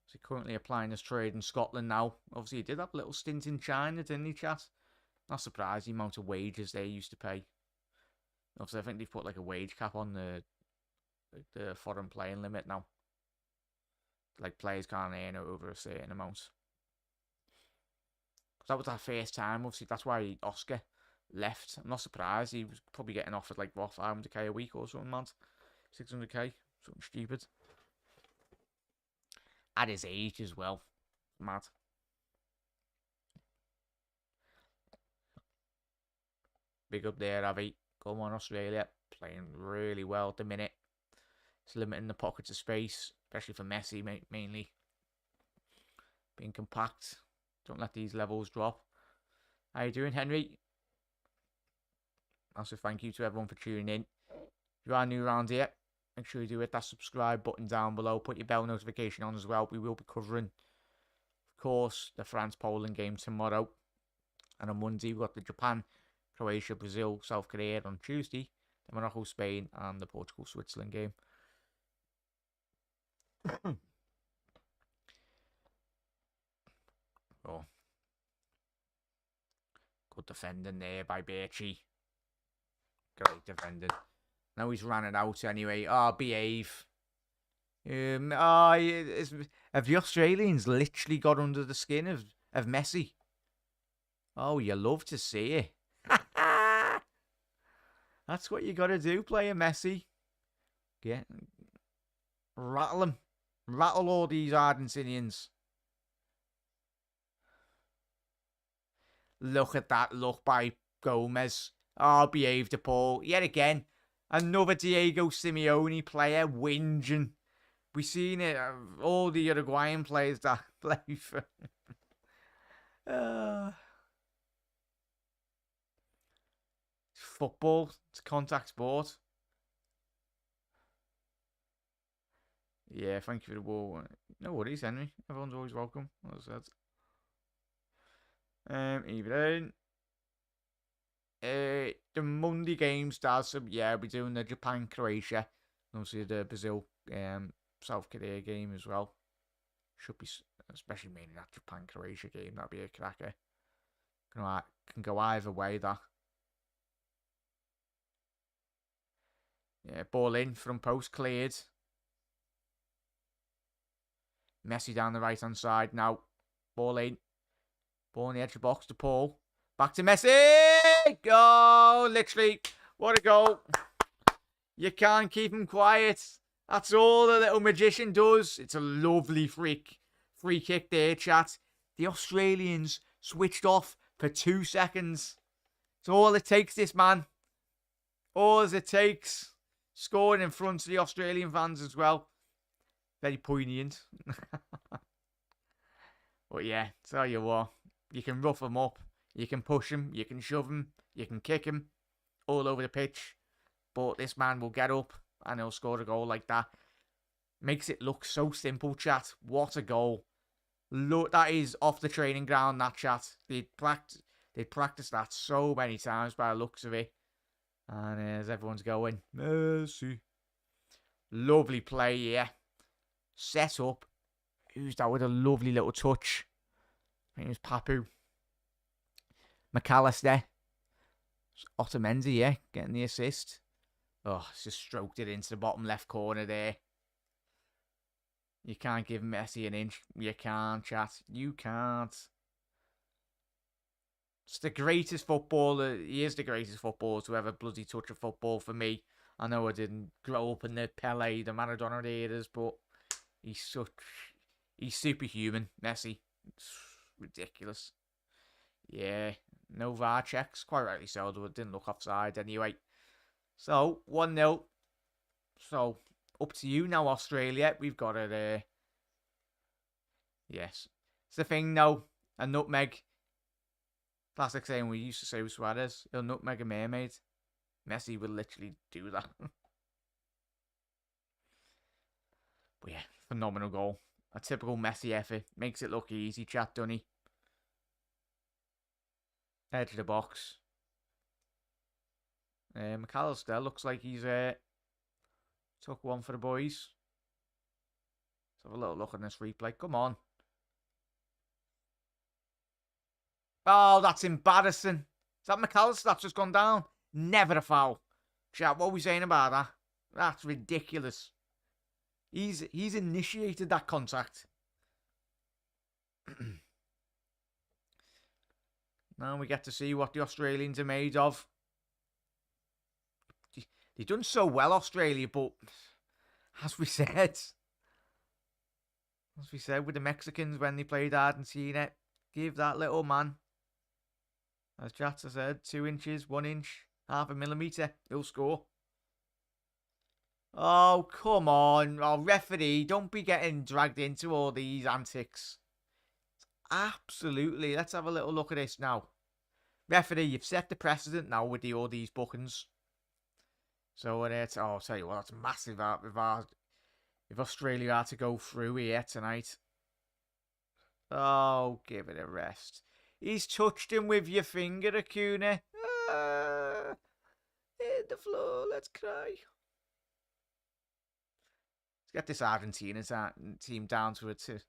So currently applying his trade in Scotland now. Obviously, he did have a little stint in China, didn't he, chat? Not surprised the amount of wages they used to pay. Obviously, I think they've put like a wage cap on the foreign playing limit now. Like, players can't earn over a certain amount. Because that was our first time, obviously. That's why Oscar left. I'm not surprised. He was probably getting offered like, what, 500k a week or something, man. 600k. Something stupid. At his age as well. Mad. Big up there, Avi. Come on, Australia. Playing really well at the minute. It's limiting the pockets of space, especially for Messi, mainly. being compact. Don't let these levels drop. How you doing, Henry? Also, thank you to everyone for tuning in. If you are new around here, make sure you do hit that subscribe button down below. Put your bell notification on as well. We will be covering, of course, the France-Poland game tomorrow. And on Monday, we've got the Japan, Croatia, Brazil, South Korea on Tuesday. The Morocco, Spain, and the Portugal, Switzerland game. Oh. Good defending there by Birchie. Great defending. Now he's ran it out anyway. Behave. Have the Australians literally got under the skin of Messi? Oh, you love to see it. That's what you got to do, player Messi. Rattle him. Rattle all these Argentinians. Look at that look by Gomez. Behave to Paul. Yet again, another Diego Simeone player whinging. We've seen it. All the Uruguayan players that play for... football. It's contact sport. Yeah, thank you for the ball. No worries, Henry. Everyone's always welcome. As I said. Even the Monday games starts. Yeah, we'll be doing the Japan, Croatia, and obviously the Brazil, South Korea game as well. Should be, especially mainly that Japan, Croatia game. That'll be a cracker. Can go either way. That. Yeah, ball in from post cleared. Messi down the right hand side now. Ball in. Ball on the edge of the box to Paul. Back to Messi! Go! Literally. What a goal. You can't keep him quiet. That's all the little magician does. It's a lovely free kick there, chat. The Australians switched off for 2 seconds. It's all it takes, this man. All it takes. Scoring in front of the Australian fans as well. Very poignant. But yeah, tell you what. You can rough him up. You can push him. You can shove him. You can kick him. All over the pitch. But this man will get up and he'll score a goal like that. Makes it look so simple, chat. What a goal. Look, that is off the training ground, that chat. They practiced that so many times by the looks of it. And as everyone's going, Messi. Lovely play, yeah. Set up. Who's that with a lovely little touch? I think it was Papu. McAllister. Otamendi, yeah, getting the assist. Oh, it's just stroked it into the bottom left corner there. You can't give Messi an inch. You can't, chat. You can't. It's the greatest footballer. He is the greatest footballer to ever bloody touch a football for me. I know I didn't grow up in the Pele, the Maradona eras, but he's superhuman, Messi. It's ridiculous. Yeah, no VAR checks. Quite rightly so, though it didn't look offside anyway. So, 1-0. So, up to you now, Australia. We've got it there. Yes. It's the thing, though. A nutmeg. Classic saying we used to say with Suarez. He'll nutmeg a mermaid. Messi will literally do that. But yeah, phenomenal goal. A typical Messi effort. Makes it look easy, chat, doesn't he? Edge of the box. McAllister looks like he's took one for the boys. Let's have a little look at this replay. Come on. Oh, that's embarrassing. Is that McAllister that's just gone down? Never a foul. Chat, what are we saying about that? That's ridiculous. He's initiated that contact. Now we get to see what the Australians are made of. They've done so well, Australia, but as we said with the Mexicans when they played Argentina, give that little man, as Jats has said, 2 inches, 1 inch, half a millimetre, he'll score. Oh, come on. Oh, referee, don't be getting dragged into all these antics. Absolutely. Let's have a little look at this now. Referee, you've set the precedent now with all these bookings. So it's, I'll tell you what, that's massive if Australia are to go through here tonight. Oh, give it a rest. He's touched him with your finger, Acuna. Hit the floor, let's cry. Let's get this Argentina team down to it too.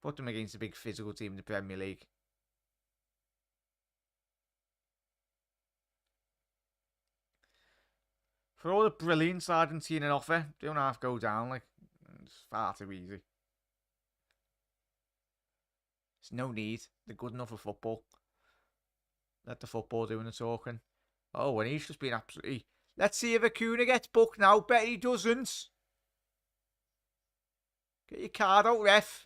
Put them against a big physical team in the Premier League. For all the brilliance Argentina offer, they don't have to go down. Like, it's far too easy. There's no need. They're good enough for football. Let the football do the talking. Oh, and he's just been absolutely... Let's see if Acuna gets booked now. Bet he doesn't. Get your card out, ref.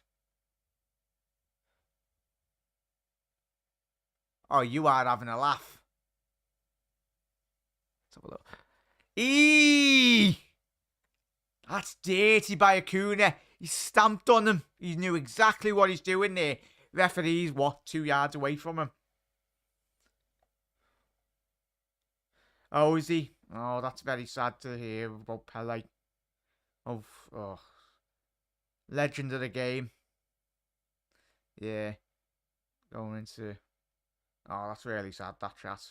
Oh, you are having a laugh. Let's have a look. Eee! That's dirty by Acuna. He stamped on him. He knew exactly what he's doing there. Referee's, what, 2 yards away from him. Oh, is he? Oh, that's very sad to hear about Pele. Oh. Legend of the game. Yeah. Going into... Oh, that's really sad, that chat.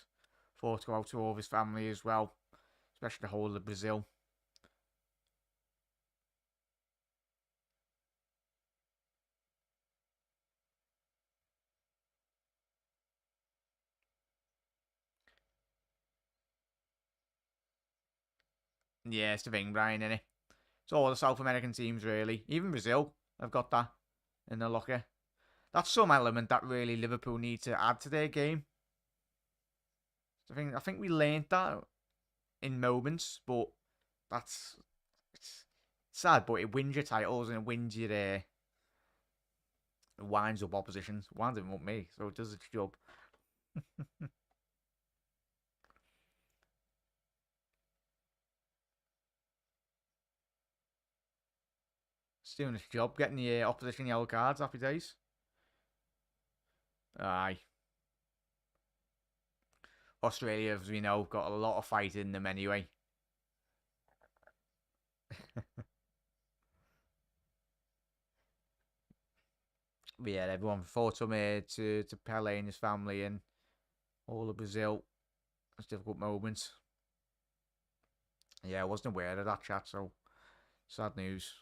Thought to go out to all of his family as well. Especially the whole of Brazil. Yeah, it's the thing, Brian, innit? It's all the South American teams, really. Even Brazil have got that in the locker. That's some element that really Liverpool need to add to their game. I think we learned that in moments, but it's sad, but it wins your titles and it wins your it winds up oppositions. Winds them up me, so it does its job. It's doing its job, getting the opposition yellow cards. Happy days. Aye. Australia, as we know, got a lot of fight in them anyway. But yeah, everyone fought him to Pele and his family and all of Brazil. It's difficult moments. Yeah, I wasn't aware of that, chat, so sad news.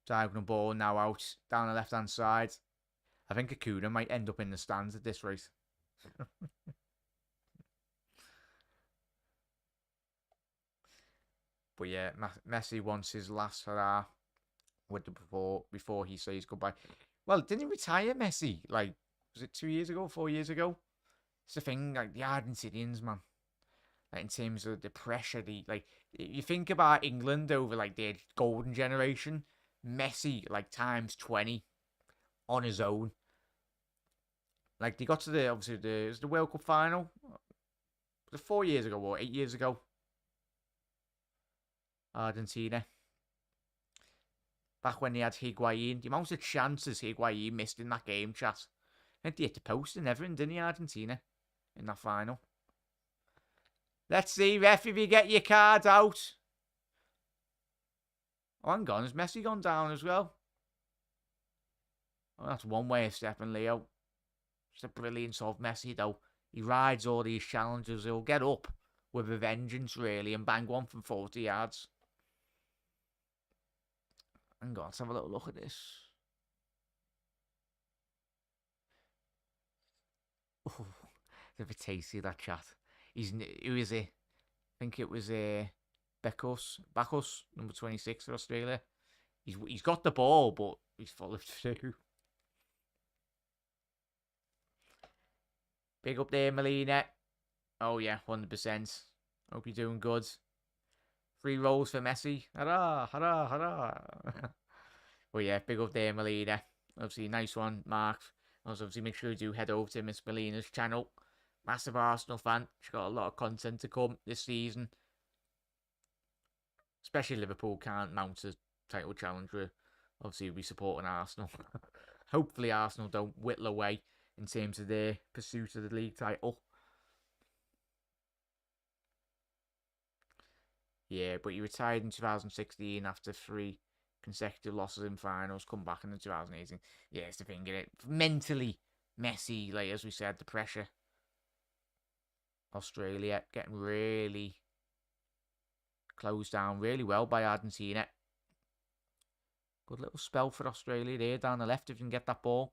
Diagonal ball now out down the left hand side. I think Acuna might end up in the stands at this rate. But yeah, Messi wants his last hurrah with the before he says goodbye. Well, didn't he retire, Messi? Like, was it 2 years ago, 4 years ago? It's the thing, like the Argentinians, man. Like in terms of the pressure, you think about England over like their golden generation. Messi like times 20 on his own. Like they got to it was the World Cup final. Was it 4 years ago or 8 years ago? Argentina. Back when they had Higuain. The amount of chances Higuain missed in that game, chat. I think they hit the post and everything, didn't he, Argentina? In that final. Let's see, ref, if you get your card out. Oh, hang on. Has Messi gone down as well? Oh, that's one way of stepping, Leo. It's the brilliance of Messi, though. He rides all these challenges. He'll get up with a vengeance, really, and bang one from 40 yards. Hang on, let's have a little look at this. Oh, it's a bit tasty, that chat. Who is he? I think it was Bacchus, number 26 for Australia. He's got the ball, but he's full of two. Big up there, Molina. Oh yeah, 100%. Hope you're doing good. 3 rolls for Messi. Hurrah, hurrah, hurrah. Well, yeah, big up there, Molina. Obviously, nice one, Mark. Also, obviously, make sure you do head over to Miss Molina's channel. Massive Arsenal fan. She's got a lot of content to come this season. Especially Liverpool can't mount a title challenge with Obviously, we'll be supporting Arsenal. Hopefully, Arsenal don't whittle away in terms of their pursuit of the league title. Yeah, but he retired in 2016 after 3 consecutive losses in finals, come back in the 2018. Yeah, it's the thing, innit? Mentally, Messi, like as we said, the pressure. Australia getting really closed down really well by Argentina. Good little spell for Australia there down the left if you can get that ball.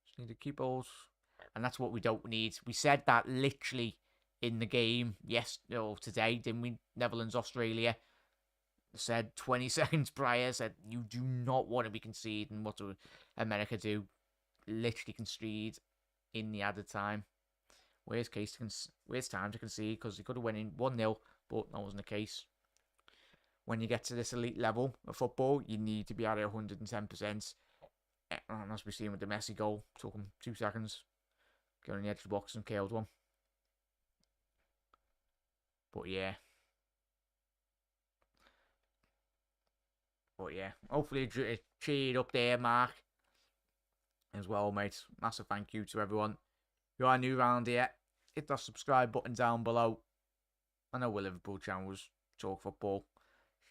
Just need to keep balls. And that's what we don't need. We said that literally in the game today, didn't we? Netherlands, Australia. Said 20 seconds prior, said you do not want to be conceding. What do America do? Literally concede in the added time. Where's time to concede? Because they could have went in 1-0, but that wasn't the case. When you get to this elite level of football, you need to be at 110%. And as we've seen with the Messi goal, took him 2 seconds. Going on the edge of the box and killed one. But yeah. Hopefully it cheered up there, Mark. As well, mate. Massive thank you to everyone. If you are new around here, hit that subscribe button down below. I know we're Liverpool channels. Talk football.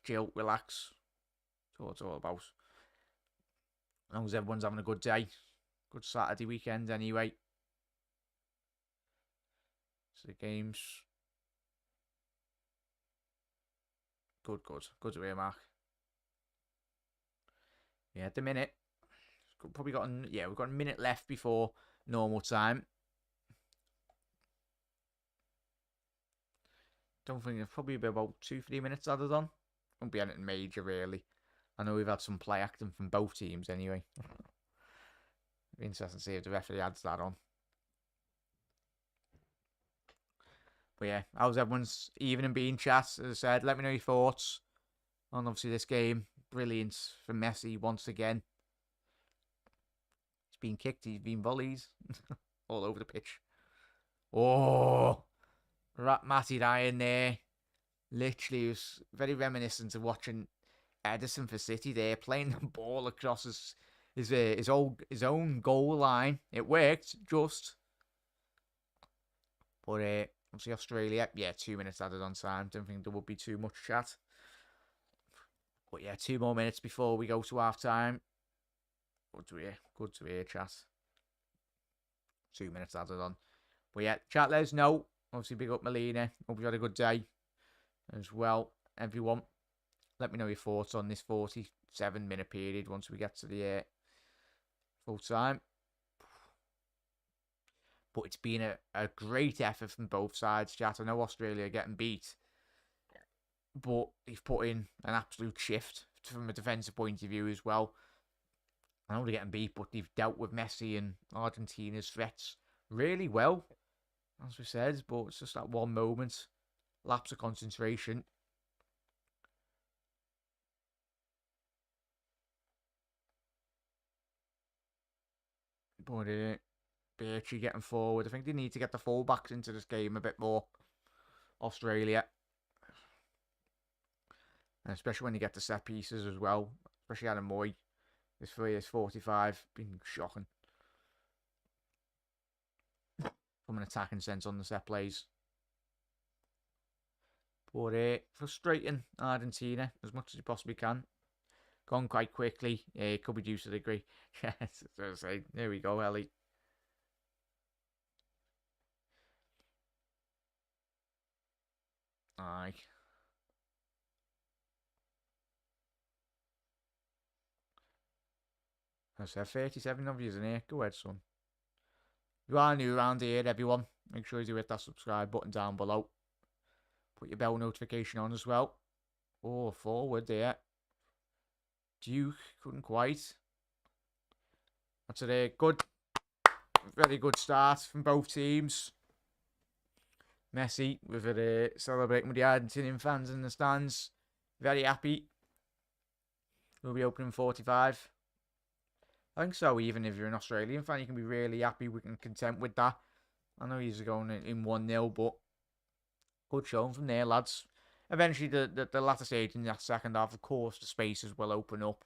Chill, relax. That's what it's all about. As long as everyone's having a good day. Good Saturday weekend anyway. So the games. Good to hear, Mark. Yeah, at the minute. We've got a minute left before normal time. Don't think there's probably about 2-3 minutes added on. Won't be anything major really. I know we've had some play acting from both teams anyway. Be interesting to see if the referee adds that on. But yeah, how's everyone's evening been, chat? As I said, let me know your thoughts on obviously this game. Brilliant from Messi once again. He's been kicked, he's been volleys all over the pitch. Oh, Matty Ryan there. Literally, was very reminiscent of watching Edison for City there, playing the ball across his own goal line. It worked, just. But obviously Australia, 2 minutes added on time. Don't think there would be too much chat. But yeah, 2 more minutes before we go to half time. Good to hear, chat. 2 minutes added on. But yeah, chat, let us know. Obviously, big up Melina. Hope you had a good day as well, everyone. Let me know your thoughts on this 47-minute period once we get to the full time. But it's been a great effort from both sides, chat. I know Australia are getting beat, but they've put in an absolute shift from a defensive point of view as well. I know they're getting beat, but they've dealt with Messi and Argentina's threats really well, as we said. But it's just that one moment, lapse of concentration. But Birchie getting forward. I think they need to get the fullbacks into this game a bit more. Australia. And especially when you get the set pieces as well. Especially Adam Moy. His 3 years 45. Been shocking. From an attacking sense on the set plays. But frustrating Argentina as much as you possibly can. Gone quite quickly. It could be due to the degree. Yes, as I say. There we go, Ellie. Aye. I said 37 of you in here. Go ahead, son. If you are new around here, everyone, make sure you hit that subscribe button down below. Put your bell notification on as well. Oh, forward there. Duke couldn't quite. That's a very good start from both teams. Messi with it celebrating with the Argentinian fans in the stands. Very happy. We'll be opening 45. I think so. Even if you're an Australian fan, you can be really happy. We can content with that. I know he's going in 1-0, but good showing from there, lads. eventually the latter stage in that second half, of course, the spaces will open up,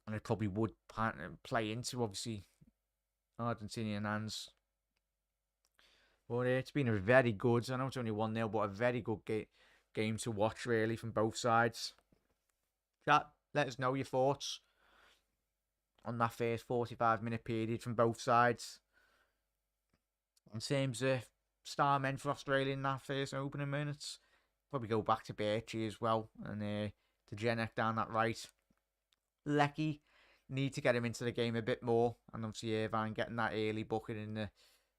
and it probably would play into obviously Argentinian hands. But it's been a very good, I know it's only 1-0, but a very good game to watch, really, from both sides. Chat, let us know your thoughts on that first 45-minute period from both sides. In terms of star men for Australia in that first opening minutes, probably go back to Birchie as well, and to Genek down that right. Lecky, need to get him into the game a bit more, and obviously Irvine getting that early bucket in the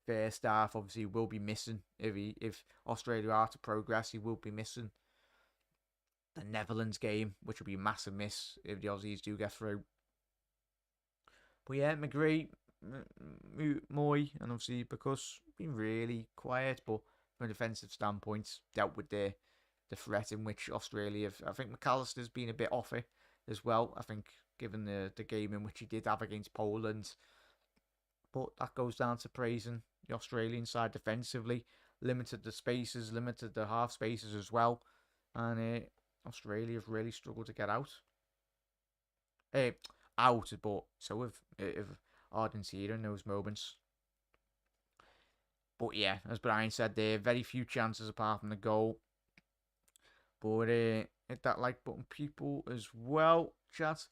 first half obviously will be missing if Australia are to progress. He will be missing the Netherlands game, which will be a massive miss if the Aussies do get through. But yeah, McGree, Moy, and obviously because been really quiet, but from a defensive standpoint, dealt with the threat in which Australia have. I think McAllister's been a bit off it as well. I think given the game in which he did have against Poland. But that goes down to praising the Australian side defensively. Limited the spaces, limited the half spaces as well. And Australia have really struggled to get out. But so have Argentina in those moments. But yeah, as Brian said, there very few chances apart from the goal. But hit that like button, people, as well. Chat,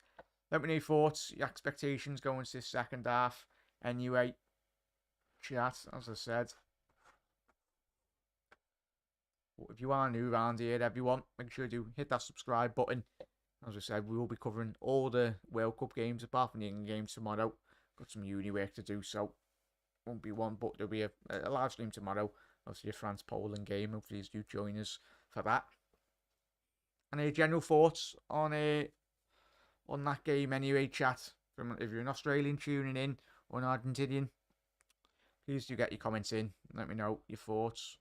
let me know your thoughts, your expectations going into this second half. Anyway, chat, as I said, if you are new around here, everyone, make sure to hit that subscribe button. As I said, we will be covering all the World Cup games apart from the England games tomorrow. Got some uni work to do, so won't be one, but there'll be a live stream tomorrow. Obviously, a France-Poland game. Hopefully, you do join us for that. And general thoughts on that game anyway, chat. If you're an Australian tuning in or an Argentinian, please do get your comments in. Let me know your thoughts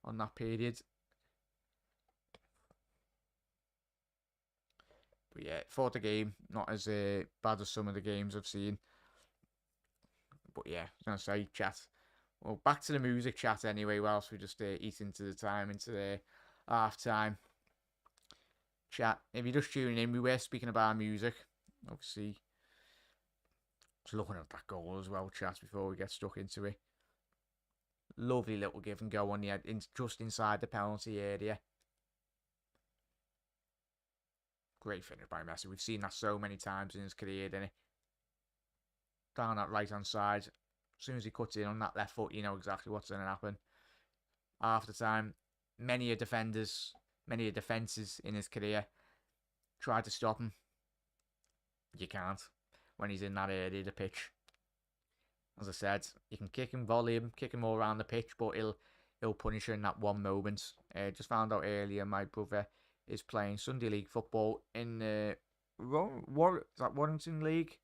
on that period. But yeah, for the game, not as bad as some of the games I've seen. But yeah, I was going to say, chat. Well, back to the music chat anyway, whilst we just eat into the time, into the half time. Chat, if you're just tuning in, we were speaking about music. Obviously, just looking at that goal as well, chat, before we get stuck into it. Lovely little give and go on the just inside the penalty area. Great finish by Messi. We've seen that so many times in his career, didn't it? Down that right hand side. As soon as he cuts in on that left foot, you know exactly what's going to happen. Half the time, many defenses in his career tried to stop him. You can't when he's in that area of the pitch. As I said, you can kick him, volley him, kick him all around the pitch, but he'll punish you in that one moment. Just found out earlier, my brother is playing Sunday League football in the Warrington League.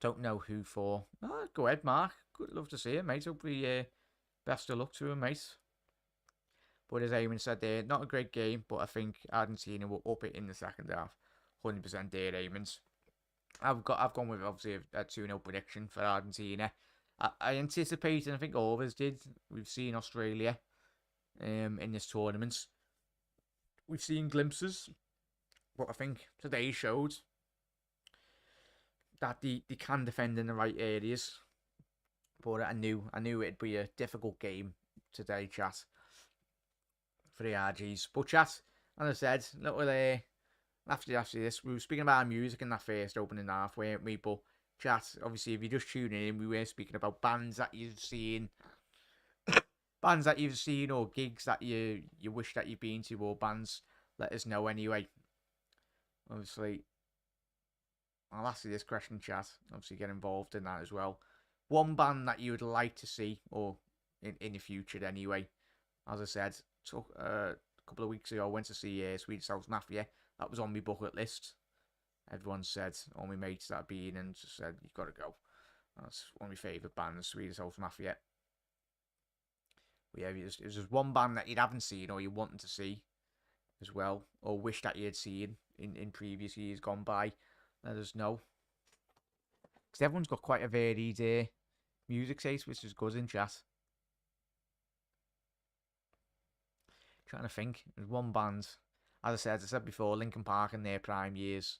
Don't know who for. Oh, go ahead, Mark. Good, love to see it, mate. Hopefully, best of luck to him, mate. But as Eamon said there, not a great game, but I think Argentina will up it in the second half. 100% there, Eamon's. I've gone with obviously a 2-0 prediction for Argentina. I anticipate, and I think all of us did. We've seen Australia in this tournament. We've seen glimpses, but I think today showed that they can defend in the right areas. But I knew it'd be a difficult game today, chat, for the RGs. But chat, as I said, little after this, we were speaking about music in that first opening half, weren't we? But chat, obviously, if you're just tuning in, we were speaking about bands that you've seen, or gigs that you wish that you've been to, or bands. Let us know anyway. Obviously, I'll ask you this question, chat. Obviously, get involved in that as well. One band that you would like to see, or in the future anyway. As I said, a couple of weeks ago, I went to see Swedish House Mafia. That was on my bucket list. Everyone said, all my mates that have been, and just said, you've got to go. That's one of my favourite bands, Swedish House Mafia. But yeah, if there's one band that you haven't seen or you're wanting to see as well, or wish that you had seen in previous years gone by, let us know. Because everyone's got quite a varied music taste, which is good in chat. Trying to think. There's one band, as I said before, Linkin Park in their prime years.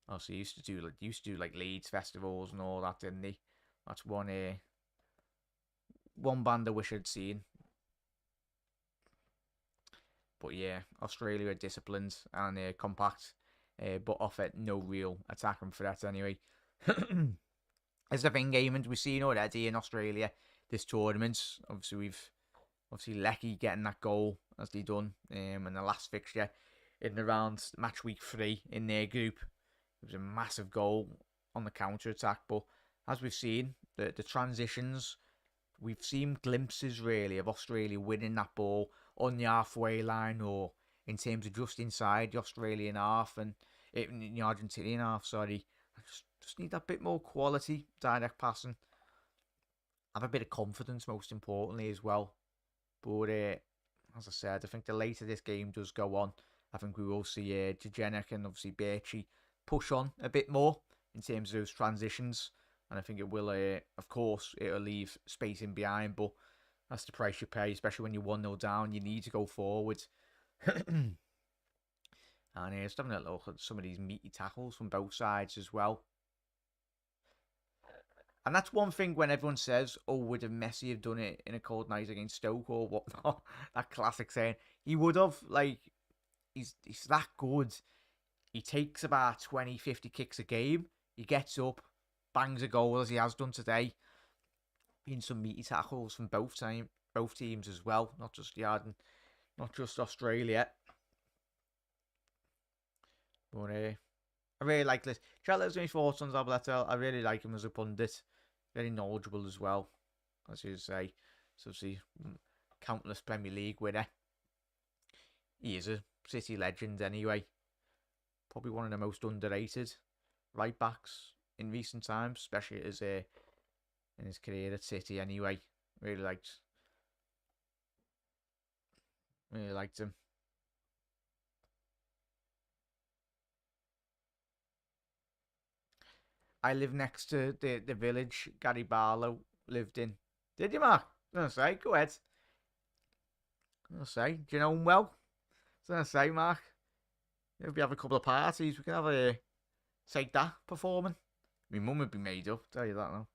Also, used to do like Leeds festivals and all that, didn't they? That's one band I wish I'd seen. But yeah, Australia are disciplined and compact, but offer no real attacking threat anyway. As the thing, Eamon, we've seen already in Australia this tournament. Obviously Lecky getting that goal as they done in the last fixture in the round match week 3 in their group. It was a massive goal on the counter attack, but as we've seen, the transitions, we've seen glimpses really of Australia winning that ball on the halfway line or in terms of just inside the Australian half and in the Argentinian half. Sorry, I just need that bit more quality, direct passing. Have a bit of confidence, most importantly, as well. But as I said, I think the later this game does go on, I think we will see Jejenic and obviously Birchie push on a bit more in terms of those transitions. And I think it will, of course, it'll leave space in behind, but that's the price you pay, especially when you're 1-0 down. You need to go forward. And just having a look at some of these meaty tackles from both sides as well. And that's one thing when everyone says, oh, would have Messi have done it in a cold night against Stoke or whatnot? That classic saying. He would have. Like, he's that good. He takes about 20, 50 kicks a game. He gets up, bangs a goal as he has done today. Been some meaty tackles from both teams as well. Not just not just Australia. But I really like this. Chat, let us know your thoughts on Zabaleta. I really like him as a pundit. Very knowledgeable as well, as you say. So, see, countless Premier League winner. He is a City legend anyway. Probably one of the most underrated right backs in recent times, especially in his career at City anyway. Really liked him. I live next to the village Gary Barlow lived in. Did you, Mark? I was gonna say, go ahead. I was gonna say, do you know him well? I was gonna say, Mark, if we have a couple of parties, we can have a take that performing. My mum would be made up, tell you that now.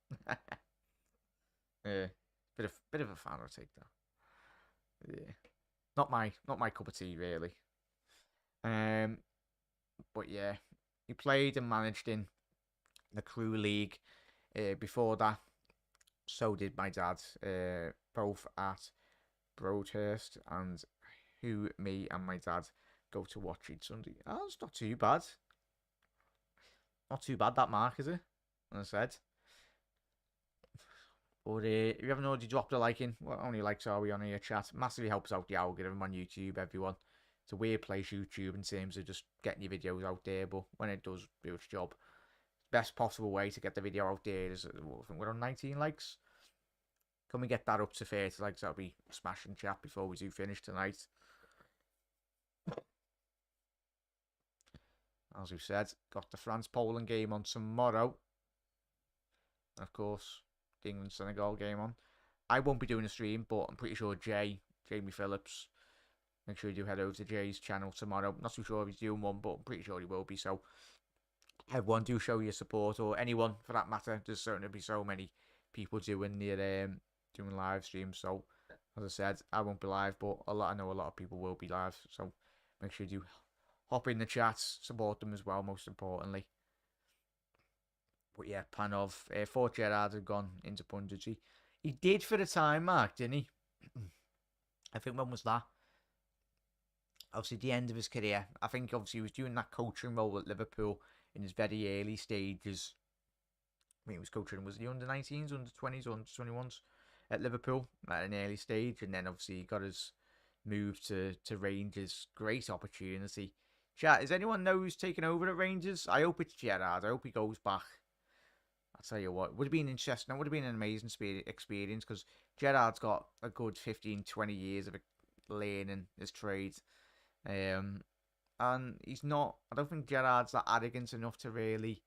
Yeah, bit of a fan of take that. Yeah, not my cup of tea really. But yeah, he played and managed in the Crew League. Before that, so did my dad. Both at Broadhurst, and who me and my dad go to watch each Sunday. Oh, it's not too bad. Not too bad that, Mark, is it? As I said. But if you haven't already dropped a like in, well, how many likes are we on here, chat? Massively helps out the algorithm on YouTube, everyone. It's a weird place, YouTube, in terms of just getting your videos out there, but when it does do its job, best possible way to get the video out there is, I think we're on 19 likes. Can we get that up to 30 likes? That'll be smashing, chat, before we do finish tonight. As we said, got the France-Poland game on tomorrow. And of course, the England-Senegal game on. I won't be doing a stream, but I'm pretty sure Jamie Phillips, make sure you do head over to Jay's channel tomorrow. Not too sure if he's doing one, but I'm pretty sure he will be. So, everyone do show your support, or anyone for that matter. There's certainly be so many people doing doing live streams. So, as I said, I won't be live, but I know a lot of people will be live. So, make sure you do hop in the chats, support them as well, most importantly. But yeah, Panov, thought Gerrard had gone into punditry. He did for the time, Mark, didn't he? I think when was that? Obviously, the end of his career. I think obviously he was doing that coaching role at Liverpool in his very early stages. I mean, he was coaching, was the under-19s, under-20s, under-21s at Liverpool at an early stage. And then obviously he got his move to Rangers. Great opportunity. Chat, does anyone know who's taken over at Rangers? I hope it's Gerrard. I hope he goes back. I'll tell you what, would have been interesting. It would have been an amazing experience because Gerrard's got a good 15, 20 years of learning his trade. And he's not, I don't think Gerrard's that arrogant enough to really,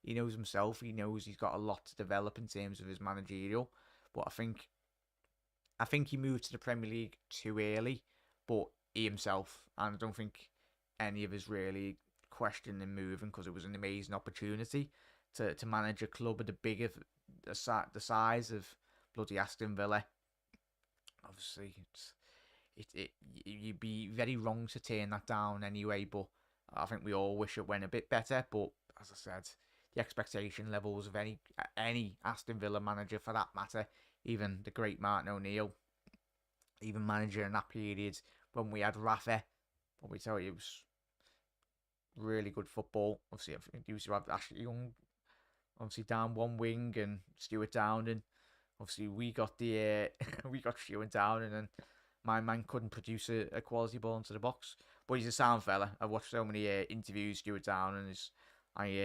he knows himself. He knows he's got a lot to develop in terms of his managerial. But I think he moved to the Premier League too early. but he himself, and I don't think any of us really questioned him moving because it was an amazing opportunity to manage a club of the size of bloody Aston Villa. Obviously, you'd be very wrong to turn that down anyway, but I think we all wish it went a bit better. But as I said, the expectation levels of any Aston Villa manager for that matter, even the great Martin O'Neill, even manager in that period when we had Rafa, what we tell you, it was really good football. Obviously, I think used to have Ashley Young, obviously down one wing, and Stuart Downing. Obviously, we got the we got Stuart Downing, and my man couldn't produce a quality ball into the box. But he's a sound fella. I've watched so many interviews. Stuart Downing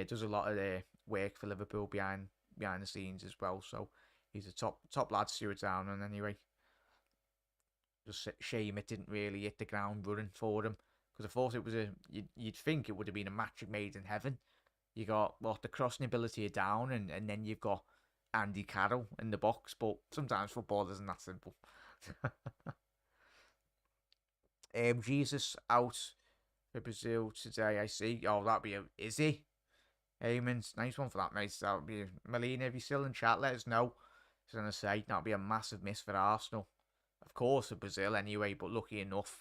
does a lot of work for Liverpool behind the scenes as well. So he's a top lad, Stuart Downing. Anyway, just shame it didn't really hit the ground running for him, because I thought it was you'd think it would have been a match made in heaven. You got the crossing ability of Down, and then you've got Andy Carroll in the box. But sometimes football isn't that simple. Jesus out for Brazil today, I see. Oh, that'd be is he? Eamons, nice one for that, mate. That would be Melina. If you're still in chat, let us know. I was going to say, that'd be a massive miss for Arsenal. Of course, for Brazil anyway, but lucky enough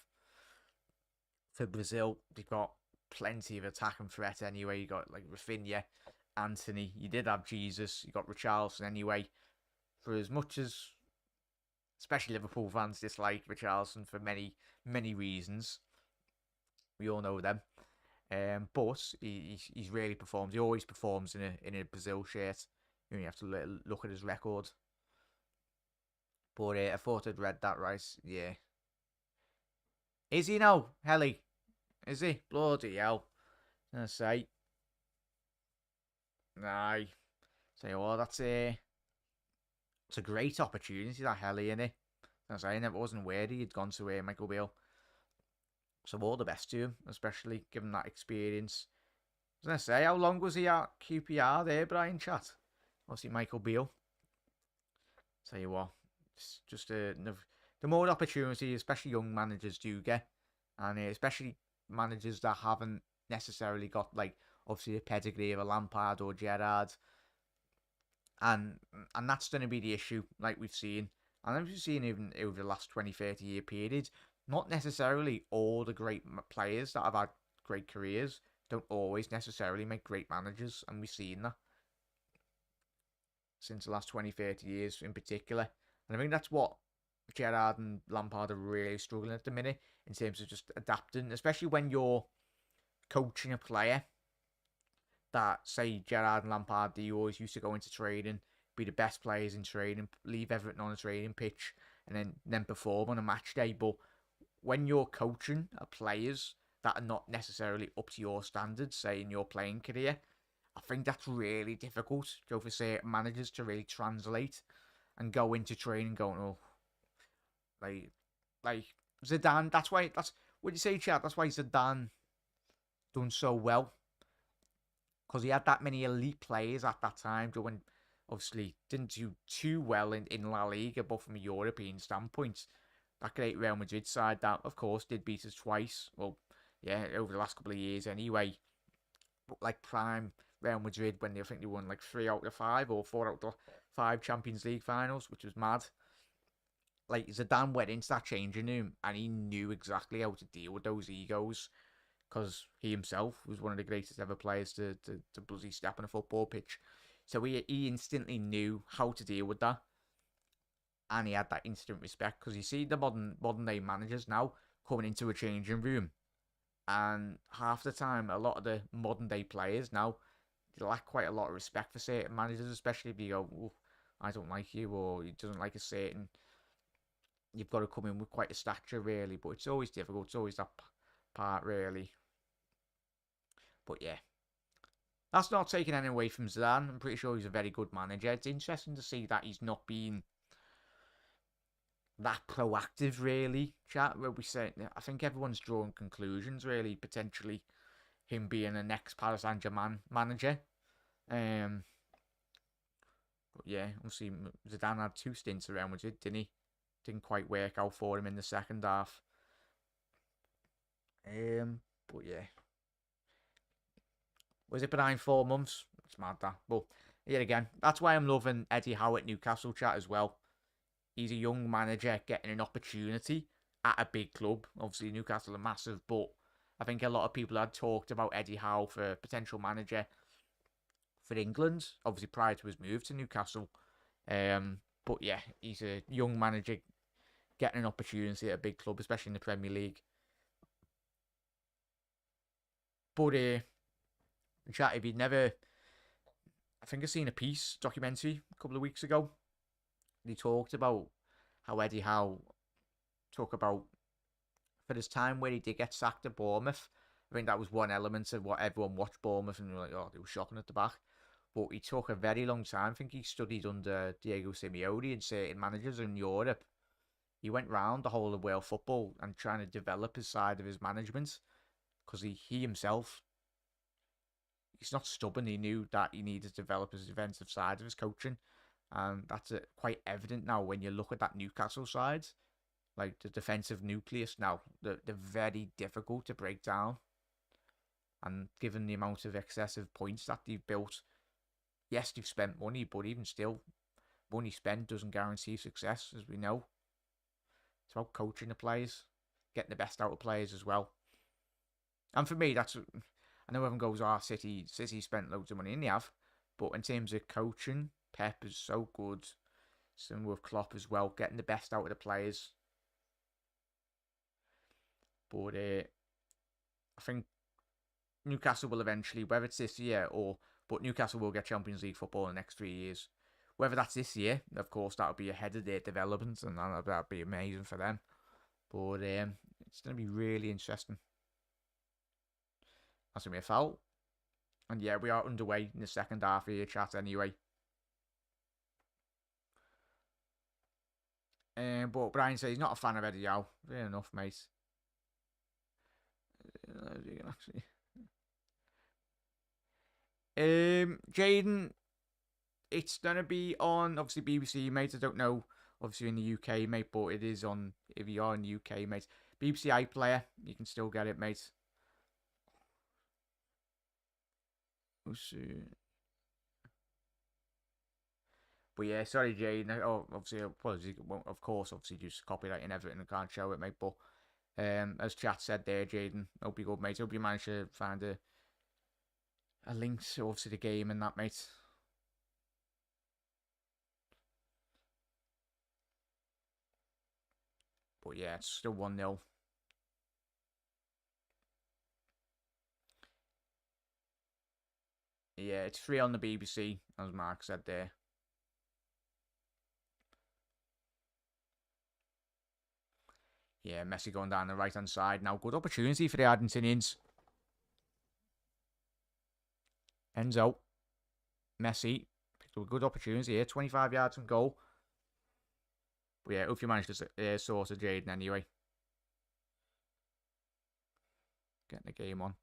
for Brazil, they've got plenty of attacking threat anyway. You got like Rafinha, Anthony. You did have Jesus. You got Richarlison anyway. For as much as, especially Liverpool fans, dislike Richarlison for many reasons, we all know them. But he's really performed. He always performs in a Brazil shirt. You only have to look at his record. But I thought I'd read that right. Yeah. Is he now, Helly? Is he? Bloody hell. I say. Nah. Say, that's it's a great opportunity, that Helly, innit? I say, I never wasn't aware he'd gone to Michael Beale. So all the best to him, especially given that experience. I was going to say, how long was he at QPR there, Brian Chat? Obviously, Michael Beale. Tell you what, it's just the more opportunity, especially young managers do get, and especially managers that haven't necessarily got, like, obviously the pedigree of a Lampard or Gerrard, and that's going to be the issue, like we've seen. And as we've seen even over the last 20, 30 year period, not necessarily all the great players that have had great careers don't always necessarily make great managers, and we've seen that since the last 20, 30 years in particular. And I think that's what Gerrard and Lampard are really struggling at the minute in terms of just adapting, especially when you're coaching a player that, say, Gerrard and Lampard, they always used to go into training, be the best players in training, leave everything on a training pitch, and then perform on a match day. But when you're coaching players that are not necessarily up to your standards, say in your playing career, I think that's really difficult, for certain managers to really translate and go into training going, oh, like Zidane. That's what you say, Chad. That's why Zidane done so well, because he had that many elite players at that time. When obviously didn't do too well in La Liga, but from a European standpoint, that great Real Madrid side that, of course, did beat us twice. Well, yeah, over the last couple of years anyway. But like prime Real Madrid, when I think they won like 3 out of 5 or 4 out of 5 Champions League finals, which was mad. Like, Zidane went into that changing room and he knew exactly how to deal with those egos, because he himself was one of the greatest ever players to bloody step on a football pitch. So he instantly knew how to deal with that. And he had that instant respect, because you see the modern day managers now coming into a changing room, and half the time, a lot of the modern day players now, they lack quite a lot of respect for certain managers, especially if you go, oh, I don't like you, or he doesn't like a certain. You've got to come in with quite a stature, really. But it's always difficult. It's always that part, really. But yeah, that's not taking anything away from Zidane. I'm pretty sure he's a very good manager. It's interesting to see that he's not been that proactive, really. Chat where we say, I think everyone's drawing conclusions, really, potentially him being the next Paris Saint-Germain manager. But yeah, obviously Zidane had 2 stints around Madrid, didn't he? Didn't quite work out for him in the second half. But yeah, was it behind 4 months? It's mad that. But yet again, that's why I'm loving Eddie Howe at Newcastle chat as well. He's a young manager getting an opportunity at a big club. Obviously, Newcastle are massive, but I think a lot of people had talked about Eddie Howe for a potential manager for England, obviously prior to his move to Newcastle. But yeah, he's a young manager getting an opportunity at a big club, especially in the Premier League. But chat, if you'd never, I think I seen a documentary a couple of weeks ago. He talked about how Eddie Howe talk about for his time where he did get sacked at Bournemouth. I think that was one element of what everyone watched Bournemouth and were like, oh, they were shocking at the back. But he took a very long time. I think he studied under Diego Simeone and certain managers in Europe. He went round the whole of world football and trying to develop his side of his management because he himself, he's not stubborn. He knew that he needed to develop his defensive side of his coaching. And that's quite evident now when you look at that Newcastle side. Like the defensive nucleus now, they're very difficult to break down. And given the amount of excessive points that they've built, yes, they've spent money, but even still, money spent doesn't guarantee success, as we know. It's about coaching the players, getting the best out of players as well. And for me, that's, I know everyone goes, City spent loads of money, and they have. But in terms of coaching, Pep is so good. Same with Klopp as well, getting the best out of the players. But I think Newcastle will eventually, whether it's this year but Newcastle will get Champions League football in the next 3 years. Whether that's this year, of course, that'll be ahead of their development, and that'll be amazing for them. But it's going to be really interesting. That's going to be a foul. And yeah, we are underway in the second half of your chat anyway. But Brian says he's not a fan of Eddie Howe. Fair enough, mate. Jaden, it's gonna be on obviously BBC, mate. I don't know, obviously in the UK, mate, but it is on if you are in the UK, mate. BBC iPlayer, you can still get it, mate. We'll see. But yeah, sorry, Jaden. Oh, obviously, apologies. Of course, obviously, just copyright and everything. I can't show it, mate. But as chat said there, Jaden, hope you good, mate. Hope you managed to find a link to obviously the game and that, mate. But yeah, it's still 1-0. Yeah, it's free on the BBC, as Mark said there. Yeah, Messi going down the right-hand side. Now, good opportunity for the Argentinians. Enzo. Messi. Picked up a good opportunity here. 25 yards from goal. But yeah, hope you managed to sort of Jaden anyway. Getting the game on.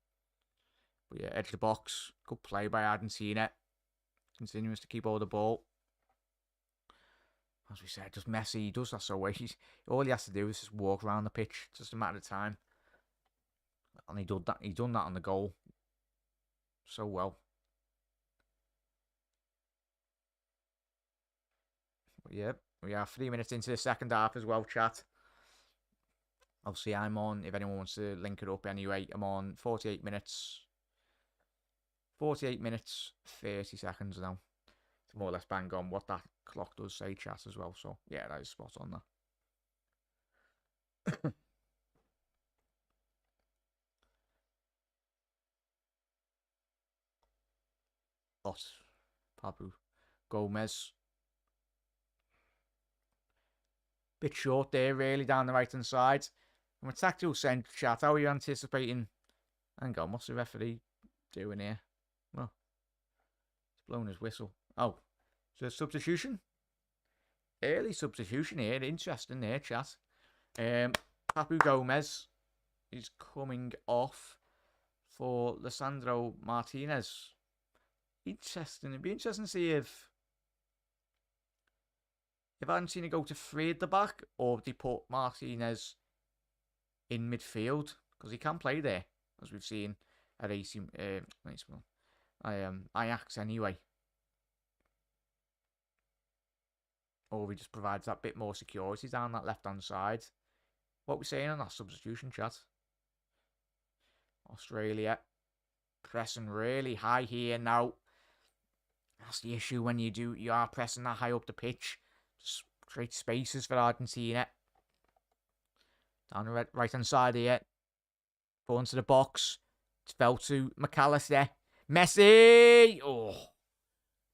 But yeah, edge of the box. Good play by Argentina. Continues to keep all the ball. As we said, just Messi, he does that so well. All he has to do is just walk around the pitch. It's just a matter of time. And he done that on the goal. So well. But yeah, we are 3 minutes into the second half as well, chat. Obviously, I'm on, if anyone wants to link it up anyway, I'm on 48 minutes. 48 minutes, 30 seconds now. It's more or less bang on what that clock does say, chat, as well. So, yeah, that is spot on there. Papu Gomez. Bit short there, really, down the right-hand side. From a tactical sense, chat, how are you anticipating? Hang on, what's the referee doing here? Well, he's blowing his whistle. Oh, so substitution? Early substitution here. Interesting there, chat. Papu Gomez is coming off for Lisandro Martinez. Interesting. It'd be interesting to see if Argentina go to three at the back or if they put Martinez in midfield. because he can play there, as we've seen at Ajax anyway. Or he just provides that bit more security down that left-hand side. What we saying on that substitution, chat? Australia pressing really high here now. That's the issue when you are pressing that high up the pitch. Just create spaces for Argentina. Down the right-hand side here. Going to the box. It's fell to McAllister. Messi! Oh.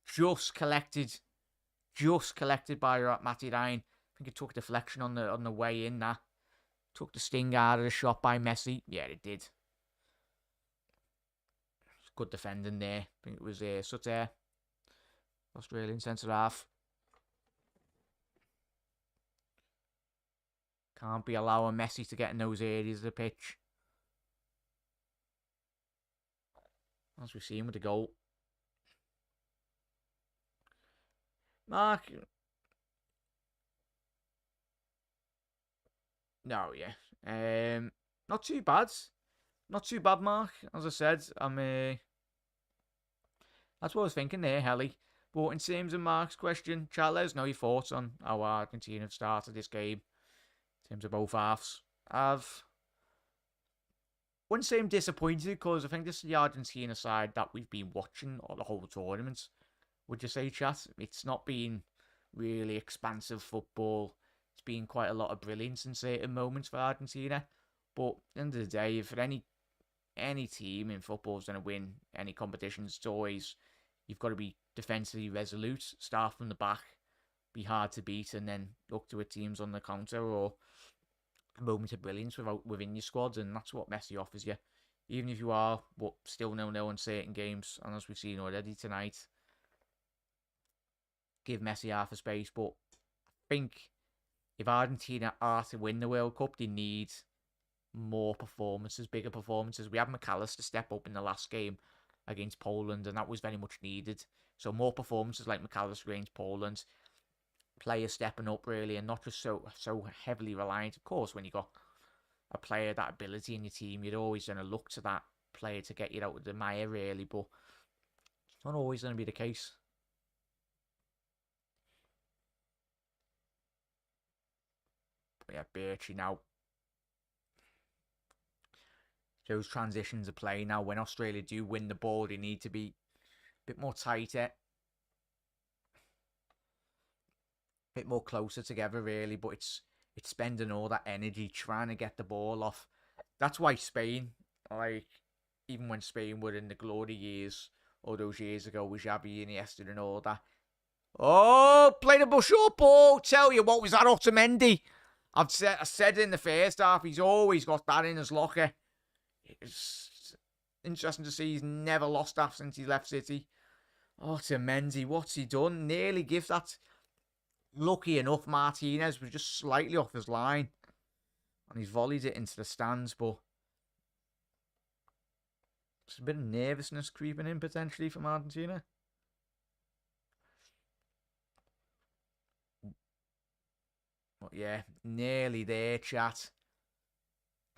Just collected by Matty Ryan. I think it took deflection on the way in there. Took the sting out of the shot by Messi. Yeah, it did. Good defending there. I think it was Sutter. Australian centre half. Can't be allowing Messi to get in those areas of the pitch. As we've seen with the goal. Mark. No, yeah. Not too bad. Not too bad, Mark. As I said, that's what I was thinking there, Helly. But in terms of Mark's question, chat, let us know your thoughts on how Argentina have started this game. In terms of both halves. Wouldn't say I'm disappointed because I think this is the Argentina side that we've been watching all the whole tournament. Would you say, chat? It's not been really expansive football. It's been quite a lot of brilliance in certain moments for Argentina. But at the end of the day, if any team in football is going to win any competitions, it's always you've got to be defensively resolute, start from the back, be hard to beat, and then look to teams on the counter or a moment of brilliance within your squad, and that's what Messi offers you. Even if you are still 0-0 in certain games, and as we've seen already tonight, give Messi half a space. But I think if Argentina are to win the World Cup, they need more performances, bigger performances. We had McAllister step up in the last game against Poland, and that was very much needed. So more performances like McAllister against Poland, players stepping up really, and not just so heavily reliant. Of course, when you got a player that ability in your team, you're always going to look to that player to get you out of the mire really, but it's not always going to be the case. But yeah, Birchie now. Those transitions of play now. When Australia do win the ball, they need to be a bit more tighter, a bit more closer together, really. But it's spending all that energy trying to get the ball off. That's why Spain, even when Spain were in the glory years, all those years ago with Xavi, Iniesta, and all that. Oh, played a short ball. Tell you what, was that Otamendi? I said in the first half, he's always got that in his locker. It's interesting to see he's never lost that since he left City. Oh, Otamendi, what's he done? Nearly give that. Lucky enough, Martinez was just slightly off his line. And he's volleyed it into the stands, but there's a bit of nervousness creeping in potentially from Argentina. But yeah, nearly there, chat.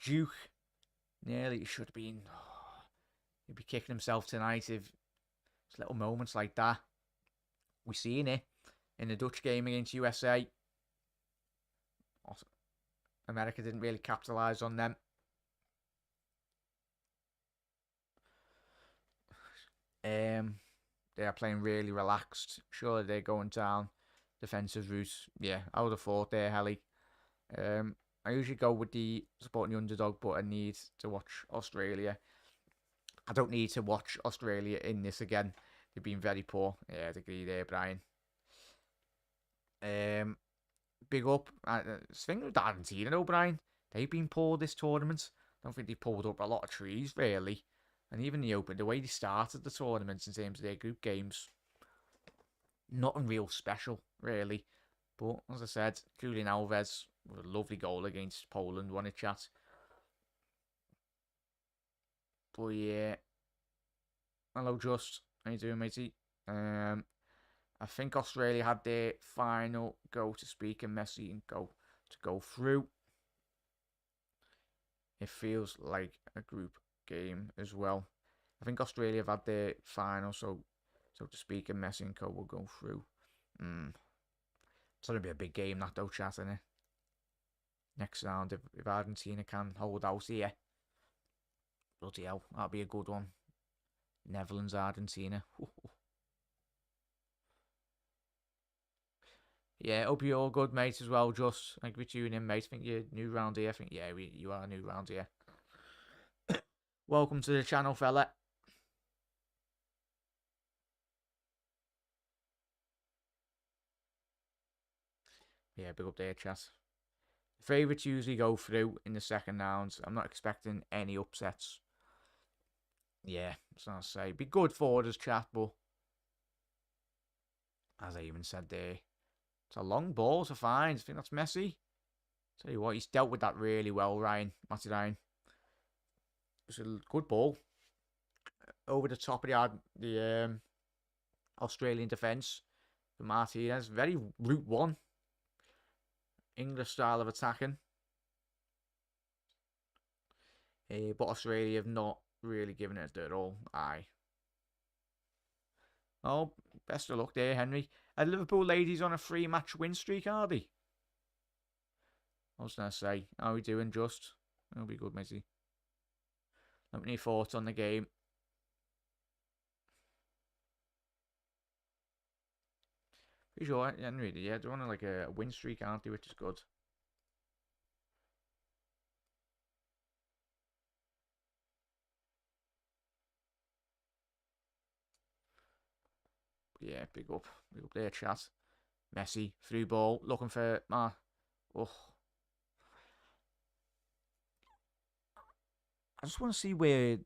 Duke. Nearly should have been. Oh, he'd be kicking himself tonight if it's little moments like that. We seen it in the Dutch game against USA. America didn't really capitalise on them. They are playing really relaxed. Surely they're going down defensive route. Yeah, I would have thought there, Helly. I usually go with the supporting the underdog, but I need to watch Australia. I don't need to watch Australia in this again. They've been very poor. Yeah, I agree there, Brian. Big up. Thing with Argentina, though, Brian. They've been poor this tournament. I don't think they pulled up a lot of trees, really. And even the way they started the tournament in terms of their group games, nothing real special, really. But, as I said, Julian Alvarez with a lovely goal against Poland, won a chat. But yeah. Hello, Just. How you doing, matey? I think Australia had their final go to speak and Messi and go through. It feels like a group game as well. I think Australia have had their final, so to speak, and Messi and co will go through. It's going to be a big game, that though, chat, isn't it? Next round, if Argentina can hold out here. Bloody hell, that'll be a good one. Netherlands, Argentina. Yeah, hope you're all good, mate, as well. Just thank you for tuning in, mate. I think you're new round here. I think, yeah, you are new round here. Welcome to the channel, fella. Yeah, big up there, chat. Favourites usually go through in the second rounds. I'm not expecting any upsets. Yeah, so I'll say. Be good for us, chat, but as I even said there, it's a long ball to find. I think that's Messi. Tell you what, he's dealt with that really well, Matty Ryan. It's a good ball. Over the top of the Australian defence for Martinez. Very Route 1. English style of attacking. But Australia have not really given it at all. Aye. Oh, best of luck there, Henry. Are Liverpool ladies on a 3-match win streak, are they? I was going to say, how are we doing, just? That'll be good, matey. Let me know your thoughts on the game. Pretty sure, Henry, yeah, they're on like a win streak, aren't they, which is good. Yeah, big up there, chat. Messi, through ball, looking for oh. I just want to see where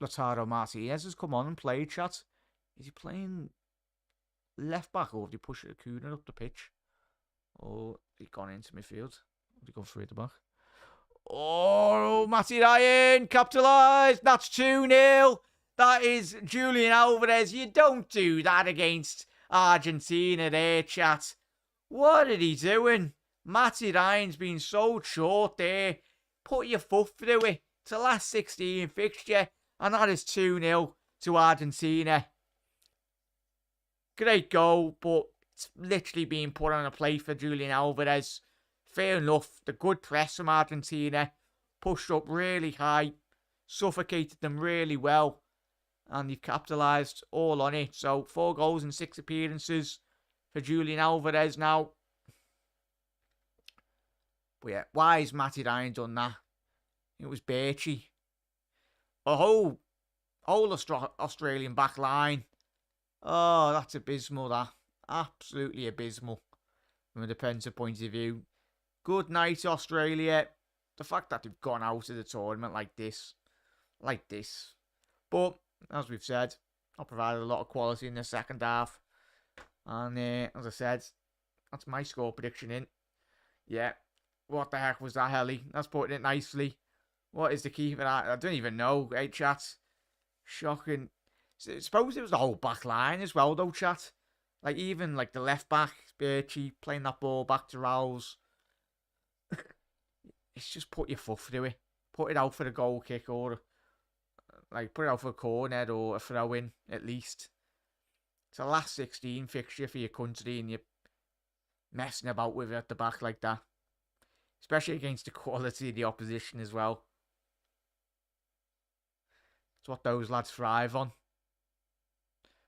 Lautaro Martinez has come on and played, chat. Is he playing left back or have they pushed Acuna up the pitch? Or he gone into midfield? Have he gone through the back? Oh, Matty Ryan capitalised. That's 2-0. That is Julian Alvarez. You don't do that against Argentina there, chat. What are he doing? Matty Ryan's been so short there. Put your foot through it. It's the last 16 fixture. And that is 2-0 to Argentina. Great goal, but it's literally being put on a plate for Julian Alvarez. Fair enough. The good press from Argentina. Pushed up really high. Suffocated them really well. And they've capitalised all on it. So 4 goals in 6 appearances for Julian Alvarez now. But yeah, why has Matty Ryan done that? It was Birchie. A whole Australian back line. Oh, that's abysmal, that. Absolutely abysmal. From a defensive point of view. Good night, Australia. The fact that they've gone out of the tournament like this. But, as we've said, I provided a lot of quality in the second half. And, as I said, that's my score prediction in. Yeah. What the heck was that, Helly? That's putting it nicely. What is the key for that? I don't even know, hey, chat. Shocking. I suppose it was the whole back line as well, though, chat. Like, even, like, the left back, Birchie, playing that ball back to Rouse. It's just put your foot through it. Put it out for the goal kick or, like, put it out for a corner or a throw-in, at least. It's the last 16 fixture for your country and you're messing about with it at the back like that. Especially against the quality of the opposition as well. It's what those lads thrive on.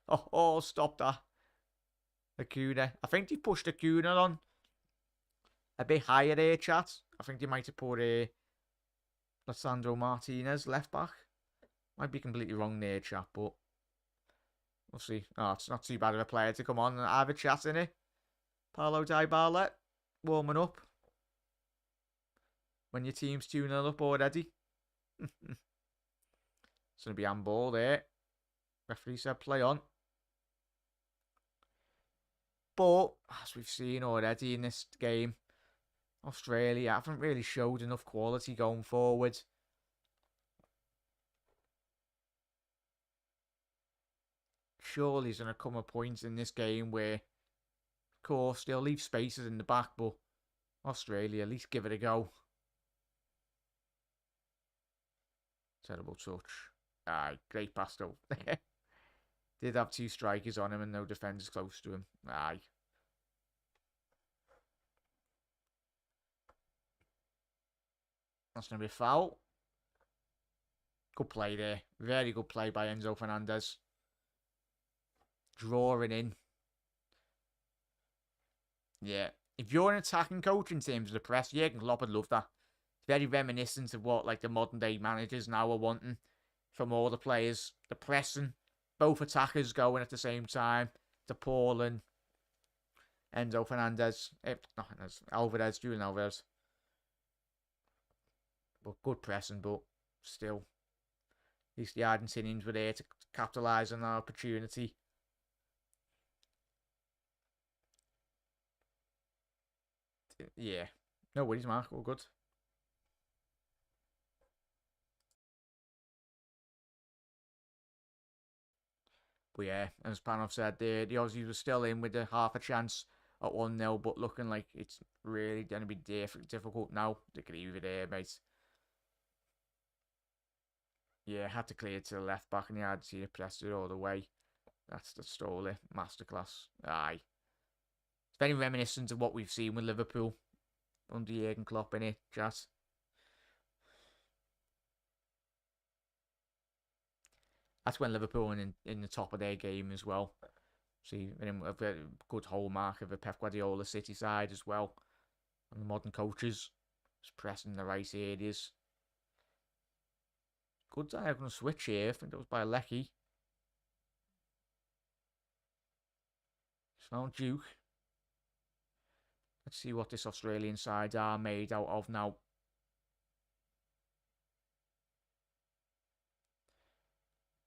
Oh, stop that. Acuna. I think they pushed Acuna on a bit higher there, chat. I think they might have put Lisandro Martinez left back. Might be completely wrong there, chat, but we'll see. Oh, it's not too bad of a player to come on and have a chat in it. Paulo Dybala warming up. When your team's tuning up already. It's going to be handball there. Referee said play on. But, as we've seen already in this game, Australia haven't really showed enough quality going forward. Surely there's going to come a point in this game where, of course, they'll leave spaces in the back, but Australia, at least give it a go. Terrible touch. Aye, great pass though. Did have 2 strikers on him and no defenders close to him. Aye. That's going to be a foul. Good play there. Very good play by Enzo Fernandez. Drawing in. Yeah. If you're an attacking coach in terms of the press, yeah, Klopp would love that. It's very reminiscent of what like the modern day managers now are wanting from all the players. The pressing. Both attackers going at the same time. To Paul and Enzo Fernandez. Alvarez, Julian Alvarez. But good pressing, but still. At least the Argentinians were there to capitalise on that opportunity. Yeah. No worries, Mark. All good. But yeah, as Panov said, the Aussies were still in with a half a chance at 1-0, but looking like it's really going to be difficult now. They could leave it there, mate. Yeah, had to clear to the left back, and the Argentina pressed it all the way. That's the Stoller masterclass. Aye. It's very reminiscent of what we've seen with Liverpool under Jurgen Klopp in it, chat. That's when Liverpool were in the top of their game as well. See, a very good hallmark of a Pep Guardiola City side as well. And the modern coaches just pressing the right areas. Good diagonal switch here. I think that was by Lecky. Found Duke. Let's see what this Australian side are made out of now.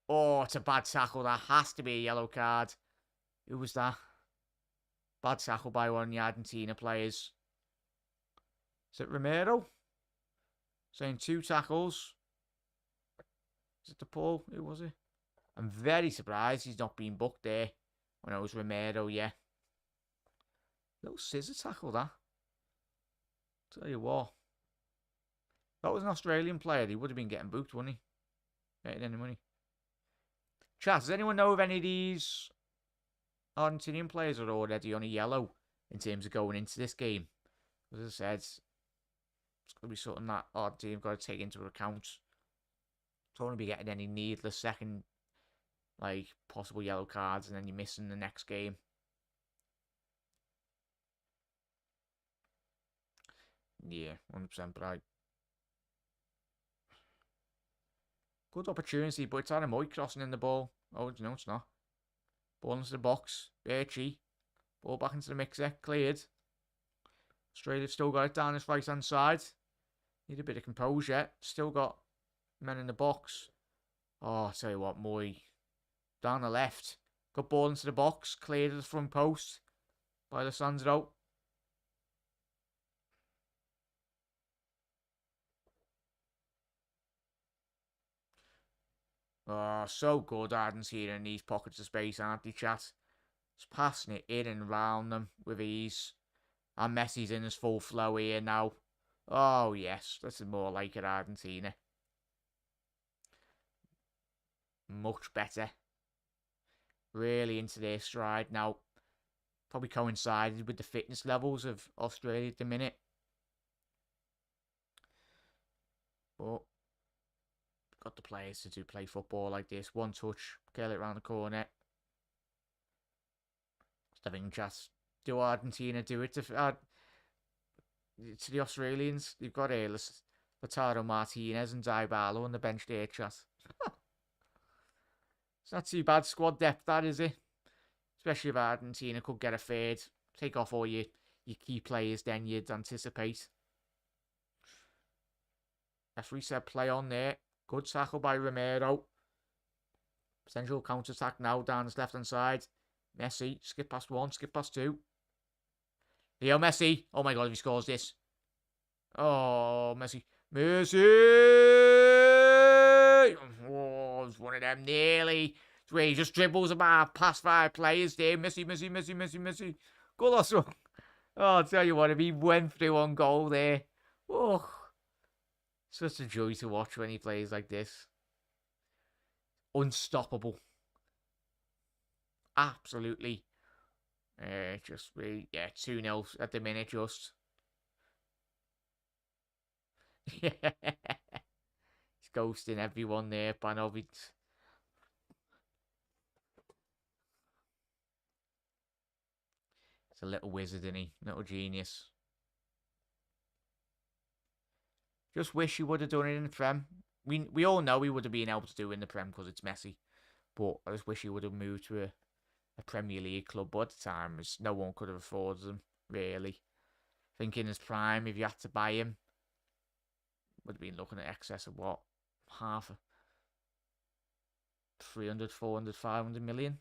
Oh, it's a bad tackle. That has to be a yellow card. Who was that? Bad tackle by one of the Argentina players. Is it Romero? Saying 2 tackles. Is it the Paul? Who was it? I'm very surprised he's not been booked there. When it was Romero, yeah. Little scissor tackle, that. Tell you what. If that was an Australian player, he would have been getting booked, wouldn't he? Getting any money. Chat, does anyone know if any of these Argentinian players are already on a yellow in terms of going into this game? As I said, it's going to be something that Argentina have got to take into account. Don't want to be getting any needless second, like, possible yellow cards and then you're missing the next game. Yeah, 100% right. Good opportunity, but it's Adam Moy crossing in the ball. Oh, no, it's not. Ball into the box. Birchie. Ball back into the mixer. Cleared. Australia's still got it down his right-hand side. Need a bit of composure. Still got men in the box. Oh, I'll tell you what, Moy. Down the left. Got ball into the box. Cleared at the front post. By Alessandro. Oh, so good, Argentina in these pockets of space, aren't they, chat? Just passing it in and round them with ease. And Messi's in his full flow here now. Oh, yes, this is more like it, Argentina. Much better. Really into their stride now. Probably coincided with the fitness levels of Australia at the minute. But got the players to play football like this. One touch, curl it round the corner. Steven Chas. Do Argentina do it to the Australians? You've got Lautaro Martinez and Dybala on the bench there, Chas. It's not too bad squad depth, that, is it? Especially if Argentina could get a third. Take off all your key players, then you'd anticipate. Referee said play on there. Good tackle by Romero. Potential counter-attack now down his left-hand side. Messi, skip past 1, skip past 2. Leo Messi. Oh my god, if he scores this. Oh, Messi. Messi! Oh, it's one of them nearly. It's where he just dribbles about past 5 players there. Messi. Golazo. Oh, I'll tell you what, if he went through on goal there. Oh. Such a joy to watch when he plays like this. Unstoppable. Absolutely. Just really, yeah, 2-0 at the minute, just. He's ghosting everyone there, Panovic. It's a little wizard, isn't he? Little genius. Just wish he would have done it in the Prem. We all know he would have been able to do it in the Prem because it's Messi. But I just wish he would have moved to a Premier League club. But at the time, no one could have afforded him, really. I think in his prime, if you had to buy him, would have been looking at excess of what? Half a 300, 400, 500 million.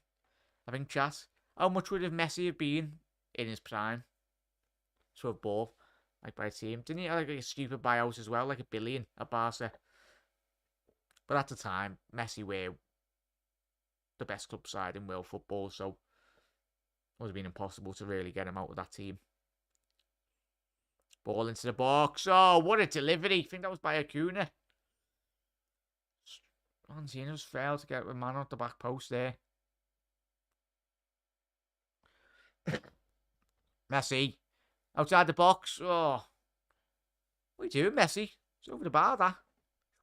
I think, chat. How much would have Messi have been in his prime to have bought, like, by a team? Didn't he have like a stupid buyout as well, like $1 billion at Barca? But at the time, Messi were the best club side in world football, so it would have been impossible to really get him out of that team. Ball into the box. Oh, what a delivery. I think that was by Acuna. Argentina's failed to get a man off the back post there. Messi. Outside the box. Oh. What are you doing, Messi? It's over the bar, that.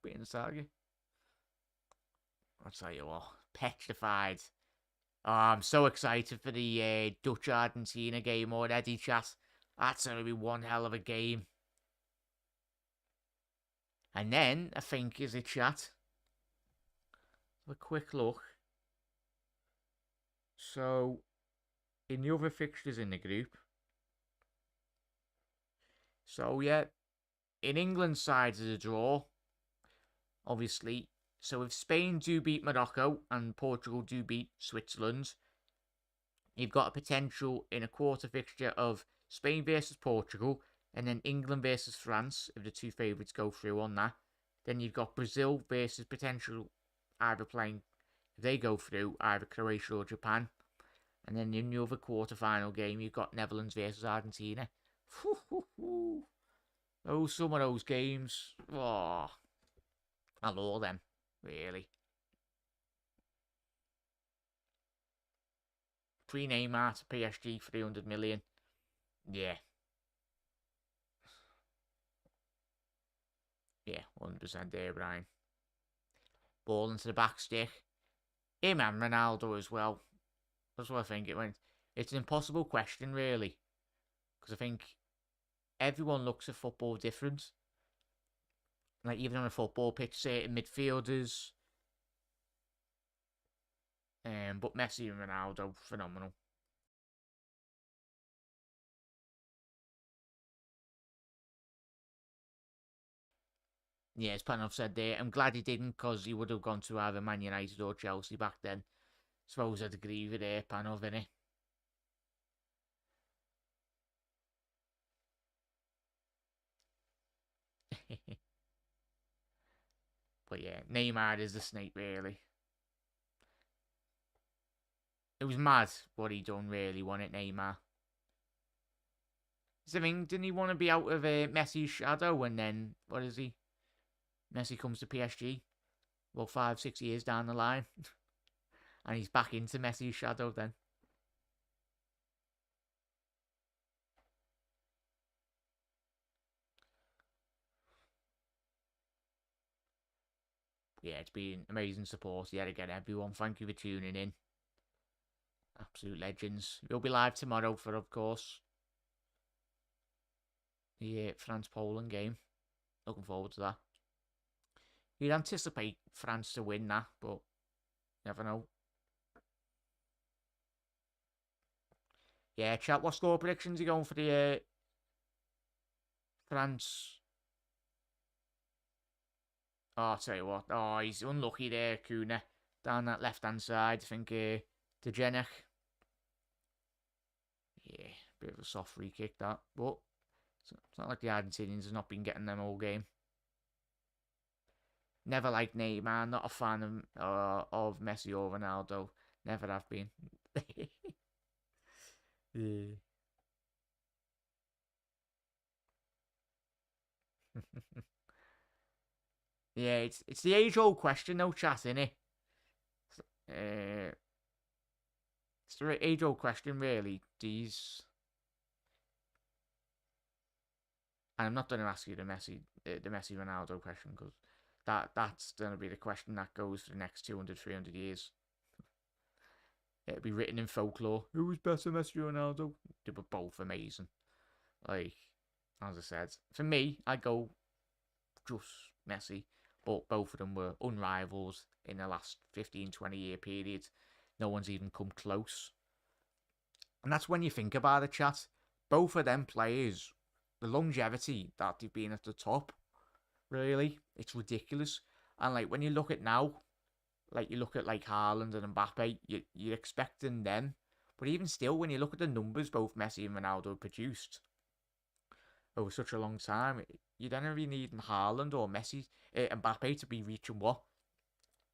Beating the target. I'll tell you what. Petrified. Oh, I'm so excited for the Dutch-Argentina game already, chat. That's going to be one hell of a game. And then, I think, is it, chat? Have a quick look. So, in the other fixtures in the group. So, yeah. In England's side is a draw. Obviously. So, if Spain do beat Morocco and Portugal do beat Switzerland, you've got a potential in a quarter fixture of Spain versus Portugal and then England versus France, if the two favourites go through on that. Then you've got Brazil versus potential either playing, if they go through, either Croatia or Japan. And then in the other quarter-final game, you've got Netherlands versus Argentina. Oh, some of those games. Oh, I love them, really. Pre-Neymar to PSG, 300 million. Yeah. Yeah, 100% there, Brian. Ball into the back stick. Him and Ronaldo as well. That's what I think it went. It's an impossible question, really. Because I think everyone looks at football different. Like, even on a football pitch, certain midfielders. But Messi and Ronaldo, phenomenal. Yeah, as Panov said there, I'm glad he didn't because he would have gone to either Man United or Chelsea back then. Suppose I'd agree with there, Panov, innit? But yeah, Neymar is the snake, really. It was mad what he done, really, wasn't it, Neymar? I mean, didn't he want to be out of Messi's shadow? And then, what is he? Messi comes to PSG. Well, 5, 6 years down the line. And he's back into Messi's shadow then. Yeah, it's been amazing support yet again, everyone. Thank you for tuning in. Absolute legends. You'll be live tomorrow for, of course, the France-Poland game. Looking forward to that. You'd anticipate France to win that, but never know. Yeah, chat, what score predictions are you going for the France? Oh, I'll tell you what. Oh, he's unlucky there, Kuna. Down that left-hand side, I think Degenek. Yeah, bit of a soft free kick, that. But it's not like the Argentinians have not been getting them all game. Never liked Neymar. Not a fan of Messi or Ronaldo. Never have been. Yeah. Yeah, it's the age-old question, though, chat, innit? Uh, it's the age-old question, really. These, and I'm not going to ask you the Messi Ronaldo question because that's going to be the question that goes for the next 200, 300 years. It'll be written in folklore. Who was better, Messi or Ronaldo? They were both amazing. Like, as I said, for me, I go just Messi, but both of them were unrivaled in the last 15, 20-year period. No one's even come close. And that's when you think about it, chat. Both of them players, the longevity that they've been at the top, really, it's ridiculous. And like when you look at now, like you look at like Haaland and Mbappe, you're expecting them. But even still, when you look at the numbers both Messi and Ronaldo produced over such a long time, you don't really need Haaland or Messi, Mbappe to be reaching what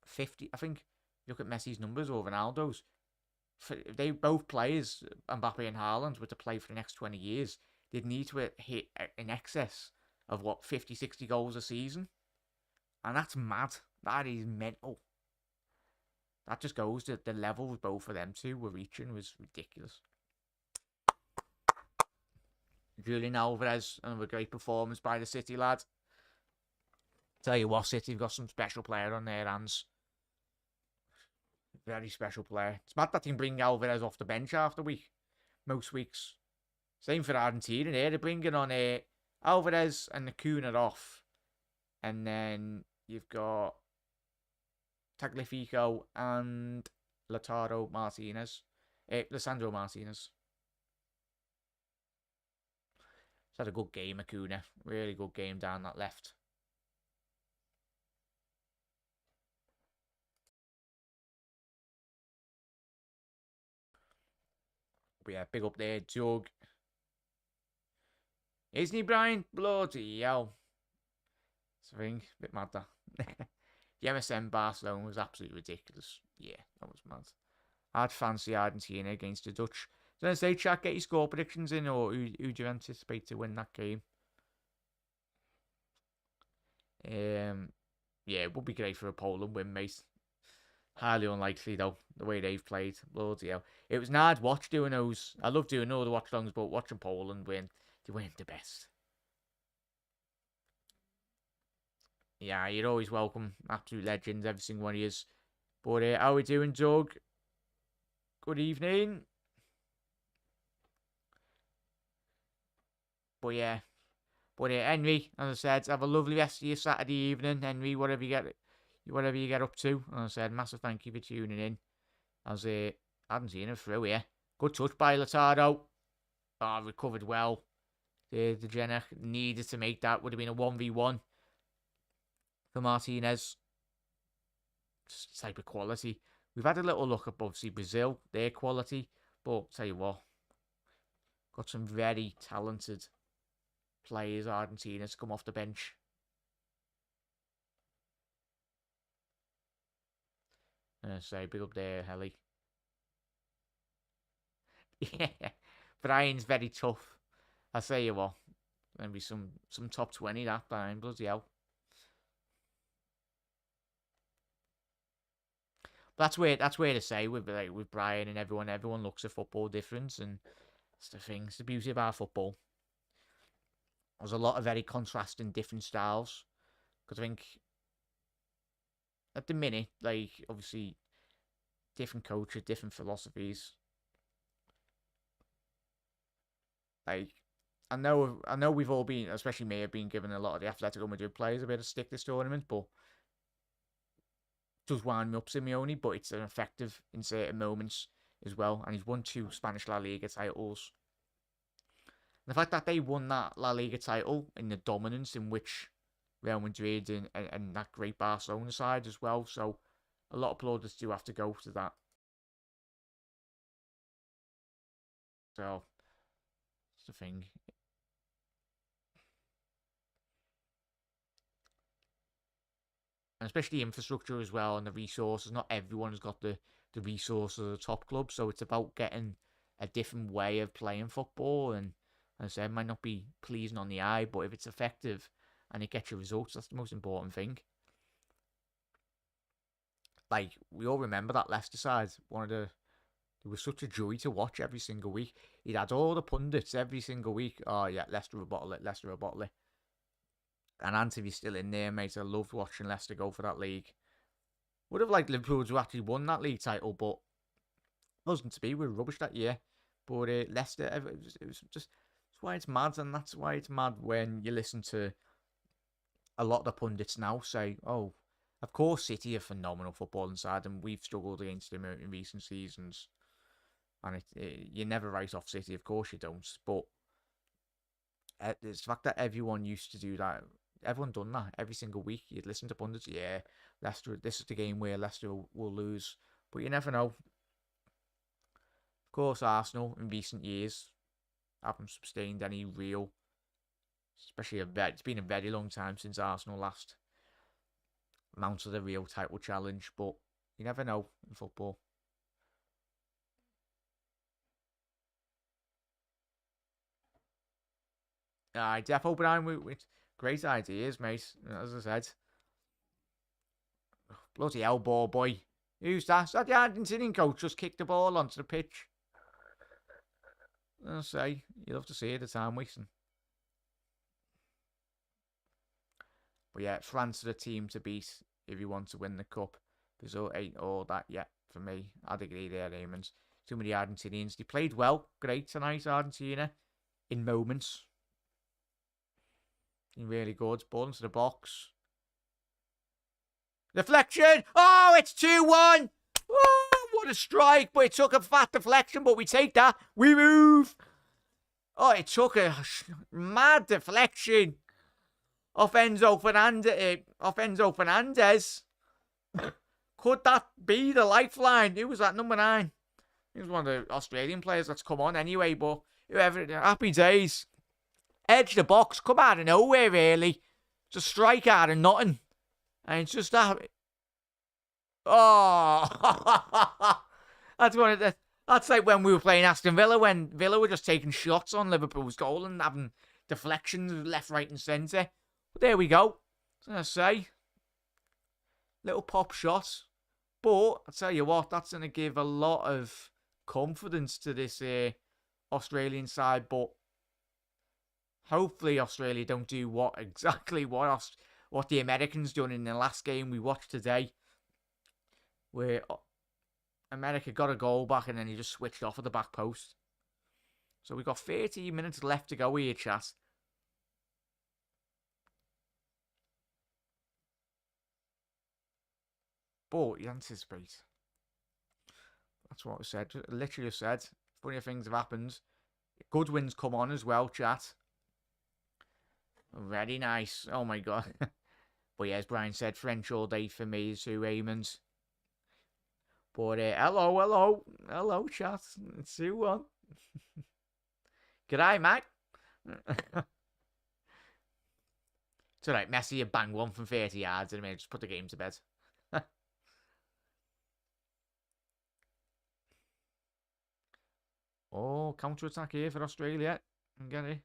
50. I think look at Messi's numbers or Ronaldo's. They both players, Mbappe and Haaland, were to play for the next 20 years. They'd need to hit in excess of what 50, 60 goals a season, and that's mad. That is mental. That just goes to the levels both of them two were reaching was ridiculous. Julian Alvarez, another great performance by the City lad. Tell you what, City have got some special player on their hands. Very special player. It's mad that they can bring Alvarez off the bench after week. Most weeks. Same for Argentina. They're bringing on Alvarez and Acuna off. And then you've got Tagliafico and Lautaro Martinez. Lisandro Martinez. He's had a good game, Acuna. Really good game down that left. But yeah, big up there, Doug. Isn't he, Brian? Bloody hell. It's a thing. Bit mad, that. The MSN Barcelona was absolutely ridiculous. Yeah, that was mad. I'd fancy Argentina against the Dutch. So I say, chat, get your score predictions in, or who do you anticipate to win that game? Yeah, it would be great for a Poland win, mate. Highly unlikely, though, the way they've played. Bloody hell. It was an hard watch doing those. I love doing all the watch-alongs, but watching Poland win, they weren't the best. Yeah, you're always welcome. Absolute legends, every single one of you. But how are we doing, Doug? Good evening. But yeah. But Henry, as I said, have a lovely rest of your Saturday evening, Henry. Whatever you get up to. As I said, massive thank you for tuning in. As I haven't seen it through here. Good touch by Lautaro. Oh, recovered well. The Jenner needed to make that. Would have been a 1v1 for Martinez. Just type of quality. We've had a little look at obviously Brazil, their quality. But tell you what, got some very talented players, Argentina, to come off the bench. So big up there, Helly. Yeah, Brian's very tough. I say you what, gonna be some top 20 that Brian, bloody hell. But that's where to say with Brian and everyone looks at football different, and it's the thing. It's the beauty of our football. There's a lot of very contrasting different styles. Because I think at the minute, like obviously different coaches, different philosophies. Like I know we've all been, especially me, have been given a lot of the Atletico Madrid players a bit of stick this tournament, but it does wind me up Simeone, but it's an effective in certain moments as well. And he's won 2 Spanish La Liga titles. And the fact that they won that La Liga title in the dominance in which Real Madrid and that great Barcelona side as well. So a lot of plaudits do have to go to that. So it's the thing. And especially infrastructure as well and the resources. Not everyone has got the resources of the top club. So it's about getting a different way of playing football. And as I said, it might not be pleasing on the eye, but if it's effective and it gets you results, that's the most important thing. Like, we all remember that Leicester side. It was such a joy to watch every single week. He'd had all the pundits every single week. Oh, yeah, Leicester will bottle it, Leicester will bottle it. And Anthony's still in there, mate. I loved watching Leicester go for that league. Would have liked Liverpool to actually won that league title, but wasn't to be. We were rubbish that year. But Leicester, it was just... That's why it's mad, and that's why it's mad when you listen to a lot of the pundits now say, oh, of course City are phenomenal footballing side, and we've struggled against them in recent seasons. And you never write off City, of course you don't. But it's the fact that everyone used to do that. Everyone done that every single week. You'd listen to pundits, yeah, Leicester, this is the game where Leicester will lose. But you never know. Of course, Arsenal in recent years haven't sustained any real, especially it's been a very long time since Arsenal last mounted a real title challenge. But you never know in football. Defo Brown with great ideas, mate. As I said. Bloody hell, ball boy. Who's that? Is that the Argentinian coach just kicked the ball onto the pitch? I'll say, you love to see it, the time wasting. But yeah, France are the team to beat if you want to win the cup. Result ain't all that yet for me. I'd agree there, Raymond. Too many Argentinians. They played well. Great tonight, Argentina. In moments. Really good. Ball into the box. Deflection! Oh, it's 2-1! Oh, what a strike! But it took a fat deflection, but we take that. We move! Oh, it took a mad deflection. Off Enzo Fernandez. Could that be the lifeline? Who was that, number 9? He was one of the Australian players that's come on anyway, but whoever, happy days. Edge the box, come out of nowhere, really. Just strike out of nothing. And it's just that. Oh, that's like when we were playing Aston Villa, when Villa were just taking shots on Liverpool's goal and having deflections left, right, and centre. But there we go. As I say, little pop shot. But I tell you what, that's going to give a lot of confidence to this Australian side. But hopefully Australia don't do what the Americans done in the last game we watched today, where America got a goal back and then he just switched off at the back post. So we've got 13 minutes left to go here, chat. But you anticipate. That's what I said. Literally said. Funny things have happened. Good wins come on as well, chat. Very nice. Oh my god. But yeah, as Brian said, French all day for me is Sue Raymond. But hello, chat. It's 2-1. G'day, mate. It's alright, Messi, you bang one from 30 yards, and I mean, just put the game to bed. Oh, counter-attack here for Australia. Get it.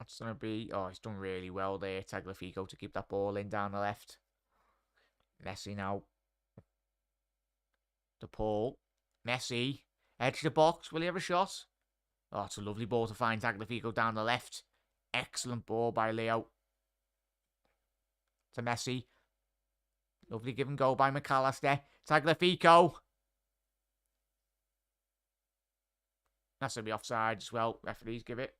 That's going to be... Oh, he's done really well there, Tagliafico, to keep that ball in down the left. Messi now. De Paul. Messi. Edge the box. Will he have a shot? Oh, it's a lovely ball to find Tagliafico down the left. Excellent ball by Leo. To Messi. Lovely give and go by McAllister. Tagliafico. That's going to be offside as well. Referees give it.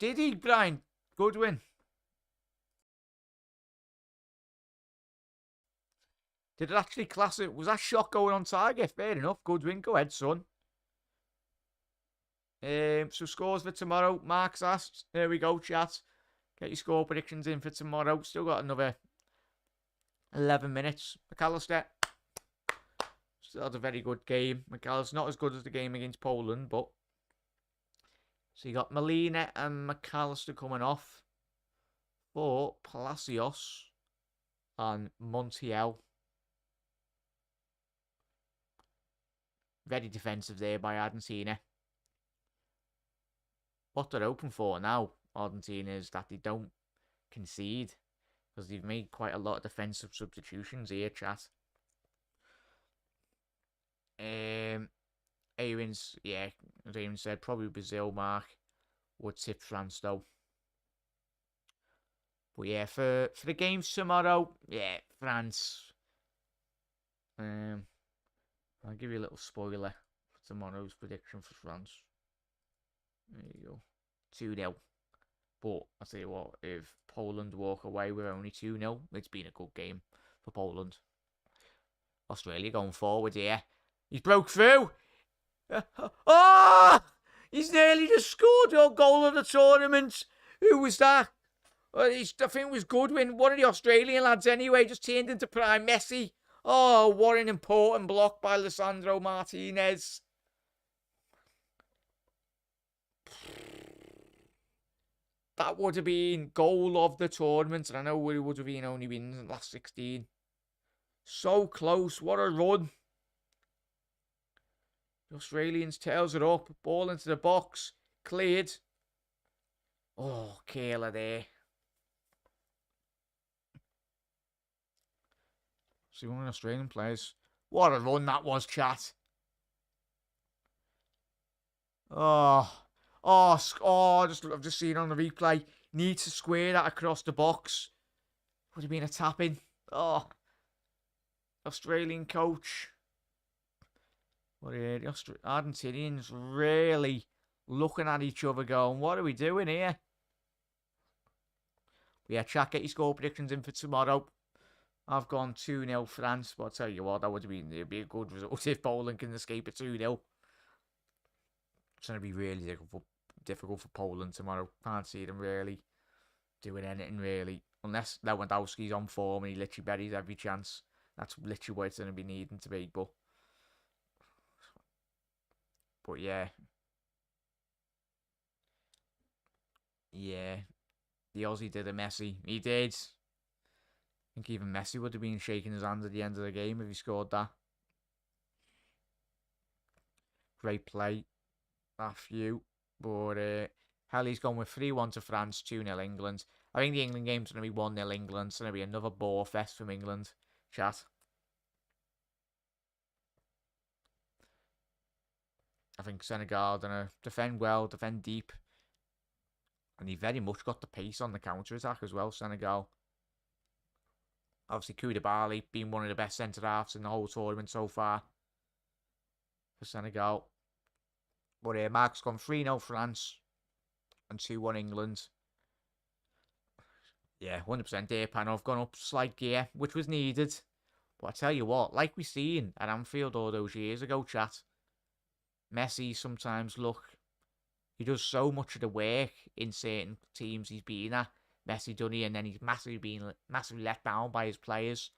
Did he, Brian? Good win. Did it actually class it? Was that shot going on target? Fair enough. Good win. Go ahead, son. So scores for tomorrow. Mark's asked. There we go, chat. Get your score predictions in for tomorrow. Still got another 11 minutes. McAllister still had a very good game. McAllister's not as good as the game against Poland, but... So you got Molina and McAllister coming off for Palacios and Montiel. Very defensive there by Argentina. what they're hoping for now, Argentina, is that they don't concede, because they've made quite a lot of defensive substitutions here, chat. Aaron's, yeah, as Aaron said, probably Brazil, Mark. Would tip France, though. But yeah, for the games tomorrow, yeah, France. I'll give you a little spoiler for tomorrow's prediction for France. There you go. 2-0. But I'll tell you what, if Poland walk away with only 2-0, it's been a good game for Poland. Australia going forward here. He's broke through. Oh! He's nearly just scored your goal of the tournament. Who was that? I think it was Goodwin, one of the Australian lads anyway, just turned into prime Messi. Oh, what an important block by Lisandro Martinez. That would have been goal of the tournament, and I know it would have been only been in the last 16. So close, what a run. The Australians tails it up, ball into the box, cleared. Oh, Kayla there. See, one of the Australian players. What a run that was, chat. I've just seen on the replay. Needs to square that across the box. Would have been a tap-in. Oh, Australian coach. But yeah, the Argentinians really looking at each other going, what are we doing here? But yeah, chat, get your score predictions in for tomorrow. I've gone 2-0 France, but I'll tell you what, it'd be a good result if Poland can escape a 2-0. It's going to be really difficult for Poland tomorrow. Can't see them really doing anything, really. Unless Lewandowski's on form and he literally buries every chance. That's literally what it's going to be needing to be. But yeah. Yeah. The Aussie did a Messi. He did. I think even Messi would have been shaking his hands at the end of the game if he scored that. Great play. That few. But Helly's gone with 3-1 to France, 2-0 England. I think the England game's going to be 1-0 England. It's going to be another ball fest from England. Chat. I think Senegal are going to defend well, defend deep. And he very much got the pace on the counter-attack as well, Senegal. Obviously, Koulibaly being one of the best centre-halves in the whole tournament so far for Senegal. But Mark's gone 3-0 France and 2-1 England. Yeah, 100% there, Pano. I've gone up slight gear, which was needed. But I tell you what, like we seen at Anfield all those years ago, chat, Messi sometimes, he does so much of the work in certain teams he's been at. Messi done it, and then he's massively let down by his players.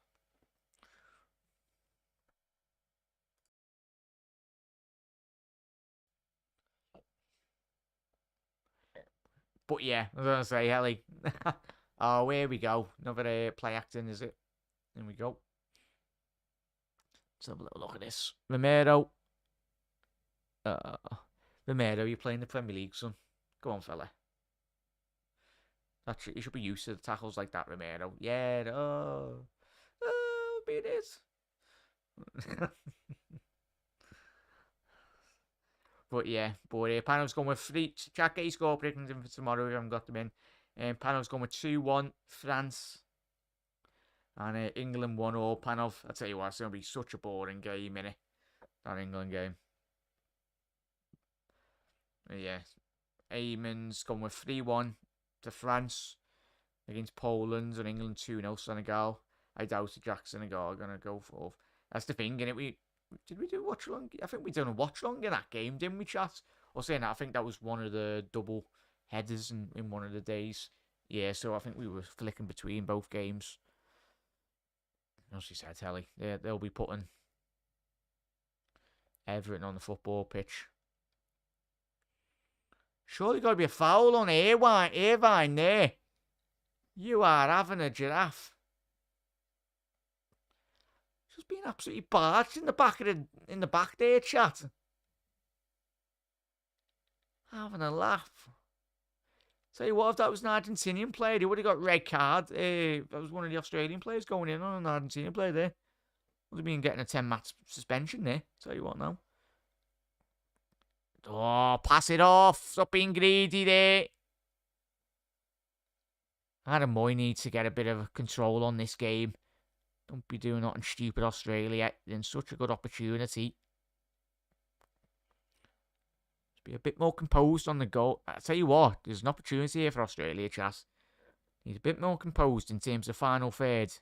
But yeah, I was going to say, Helly. Oh, here we go. Another play acting, is it? Here we go. Let's have a little look at this. Romero, you're playing the Premier League, son. Go on, fella. You should be used to the tackles like that, Romero. Yeah, be this. But yeah, Pano's going with 3. Jack, get your score predictions in for tomorrow if you haven't got them in. Pano's going with 2-1 France. And England 1-0. Pano, I'll tell you what, it's going to be such a boring game, innit? That England game. Yeah. Eamon's going with 3-1 to France against Poland, and England 2-0 Senegal. I doubt Jack Senegal are going to go for. That's the thing, innit? Did we do Watchalong? I think we done a Watchalong in that game, didn't we, chat? Or saying that, I think that was one of the double headers in one of the days. Yeah, so I think we were flicking between both games. As you said, Helly, they'll be putting everything on the football pitch. Surely got to be a foul on Irvine there. You are having a giraffe. Just being absolutely barged in the back there, chat. Having a laugh. Tell you what, if that was an Argentinian player, they would have got red card. That was one of the Australian players going in on an Argentinian player there. Would have been getting a 10-match suspension there. Tell you what now. Oh, pass it off. Stop being greedy there. Adam Moy needs to get a bit of control on this game. Don't be doing nothing stupid, Australia. In such a good opportunity. Just be a bit more composed on the goal. I tell you what, there's an opportunity here for Australia, Chas. He's a bit more composed in terms of final third.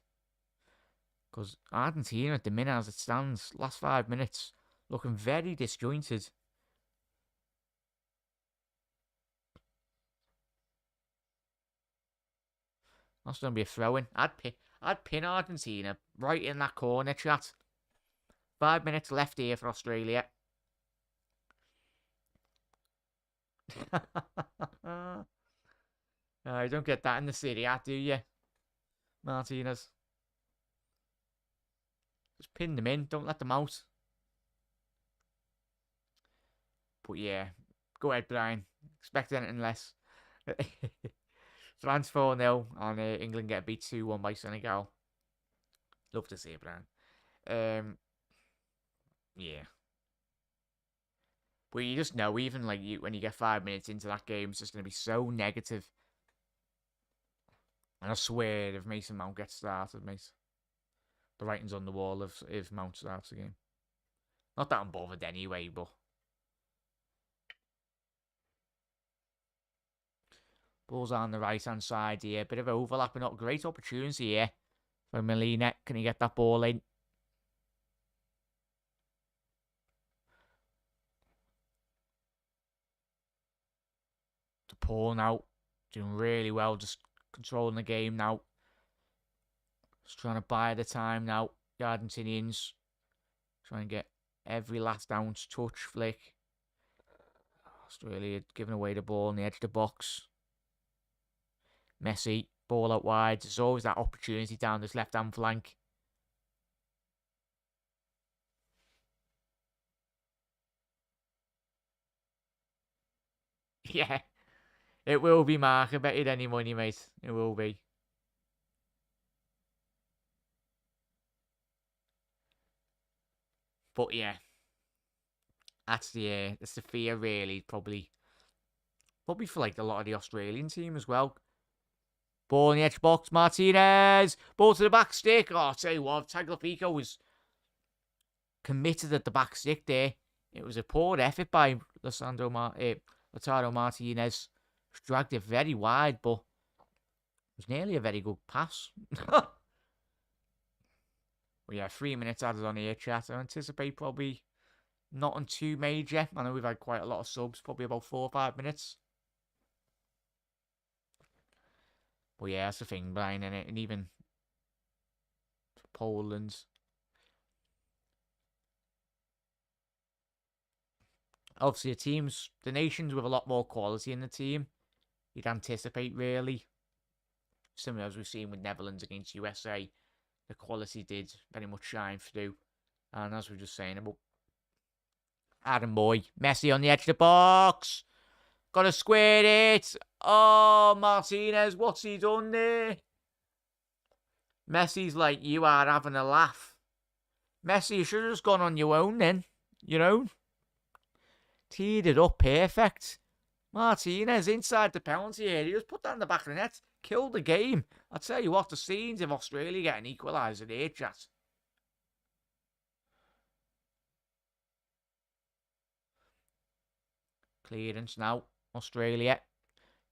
Because Argentina at the minute as it stands, last 5 minutes, looking very disjointed. That's going to be a throw-in. I'd pin Argentina right in that corner, chat. 5 minutes left here for Australia. You don't get that in the Serie A, do you? Martinez. Just pin them in. Don't let them out. But yeah. Go ahead, Brian. Expect anything less. France 4-0 and England get beat 2-1 by Senegal. Love to see it, Brian. Yeah. But you just know, even like when you get 5 minutes into that game, it's just going to be so negative. And I swear, if Mason Mount gets started, mate, the writing's on the wall if Mount starts the game. Not that I'm bothered anyway, but ball's on the right-hand side here. Bit of overlap, but not great opportunity here for Molina. Can he get that ball in? To Paul now. Doing really well, just controlling the game now. Just trying to buy the time now. The Argentinians trying to get every last ounce touch flick. Australia giving away the ball on the edge of the box. Messi, ball out wide. There's always that opportunity down this left-hand flank. Yeah, it will be, Mark. I bet you'd any money, mate. It will be. But yeah, that's the fear really. Probably for like a lot of the Australian team as well. Ball in the edge box, Martinez. Ball to the back stick. Oh, I'll tell you what, Tagliafico was committed at the back stick there. It was a poor effort by Lautaro Martinez. Dragged it very wide, but it was nearly a very good pass. Well, yeah, 3 minutes added on here, chat. I anticipate probably not on too major. I know we've had quite a lot of subs, probably about 4 or 5 minutes. But yeah, that's the thing, Brian, innit? And even Poland. Obviously, the nations with a lot more quality in the team. You'd anticipate, really. Similar as we've seen with Netherlands against USA. The quality did very much shine through. And as we were just saying about Adam Moy. Messi on the edge of the box. Gotta square it. Oh, Martinez, what's he done there? Messi's like, you are having a laugh. Messi, you should have just gone on your own then. You know? Teed it up perfect. Martinez inside the penalty area. Just put that in the back of the net. Killed the game. I'll tell you what, the scenes of Australia getting equaliser there, chat. Clearance now. Australia.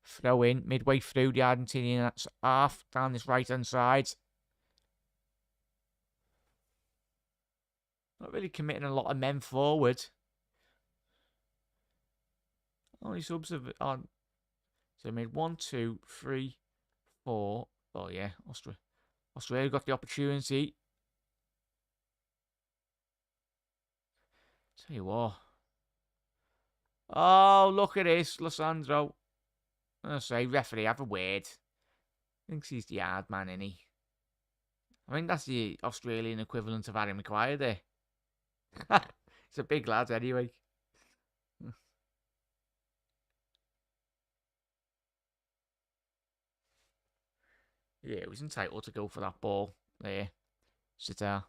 Throw in midway through the Argentinian half down this right hand side. Not really committing a lot of men forward. Only subs have on. So they made 1, 2, 3, 4. Oh yeah, Australia got the opportunity. Tell you what. Oh, look at this, Lissandro. I say, referee, have a word. Thinks he's the hard man, isn't he? I think that's the Australian equivalent of Harry Maguire there. He's a big lad anyway. Yeah, he was entitled to go for that ball there. Sitar.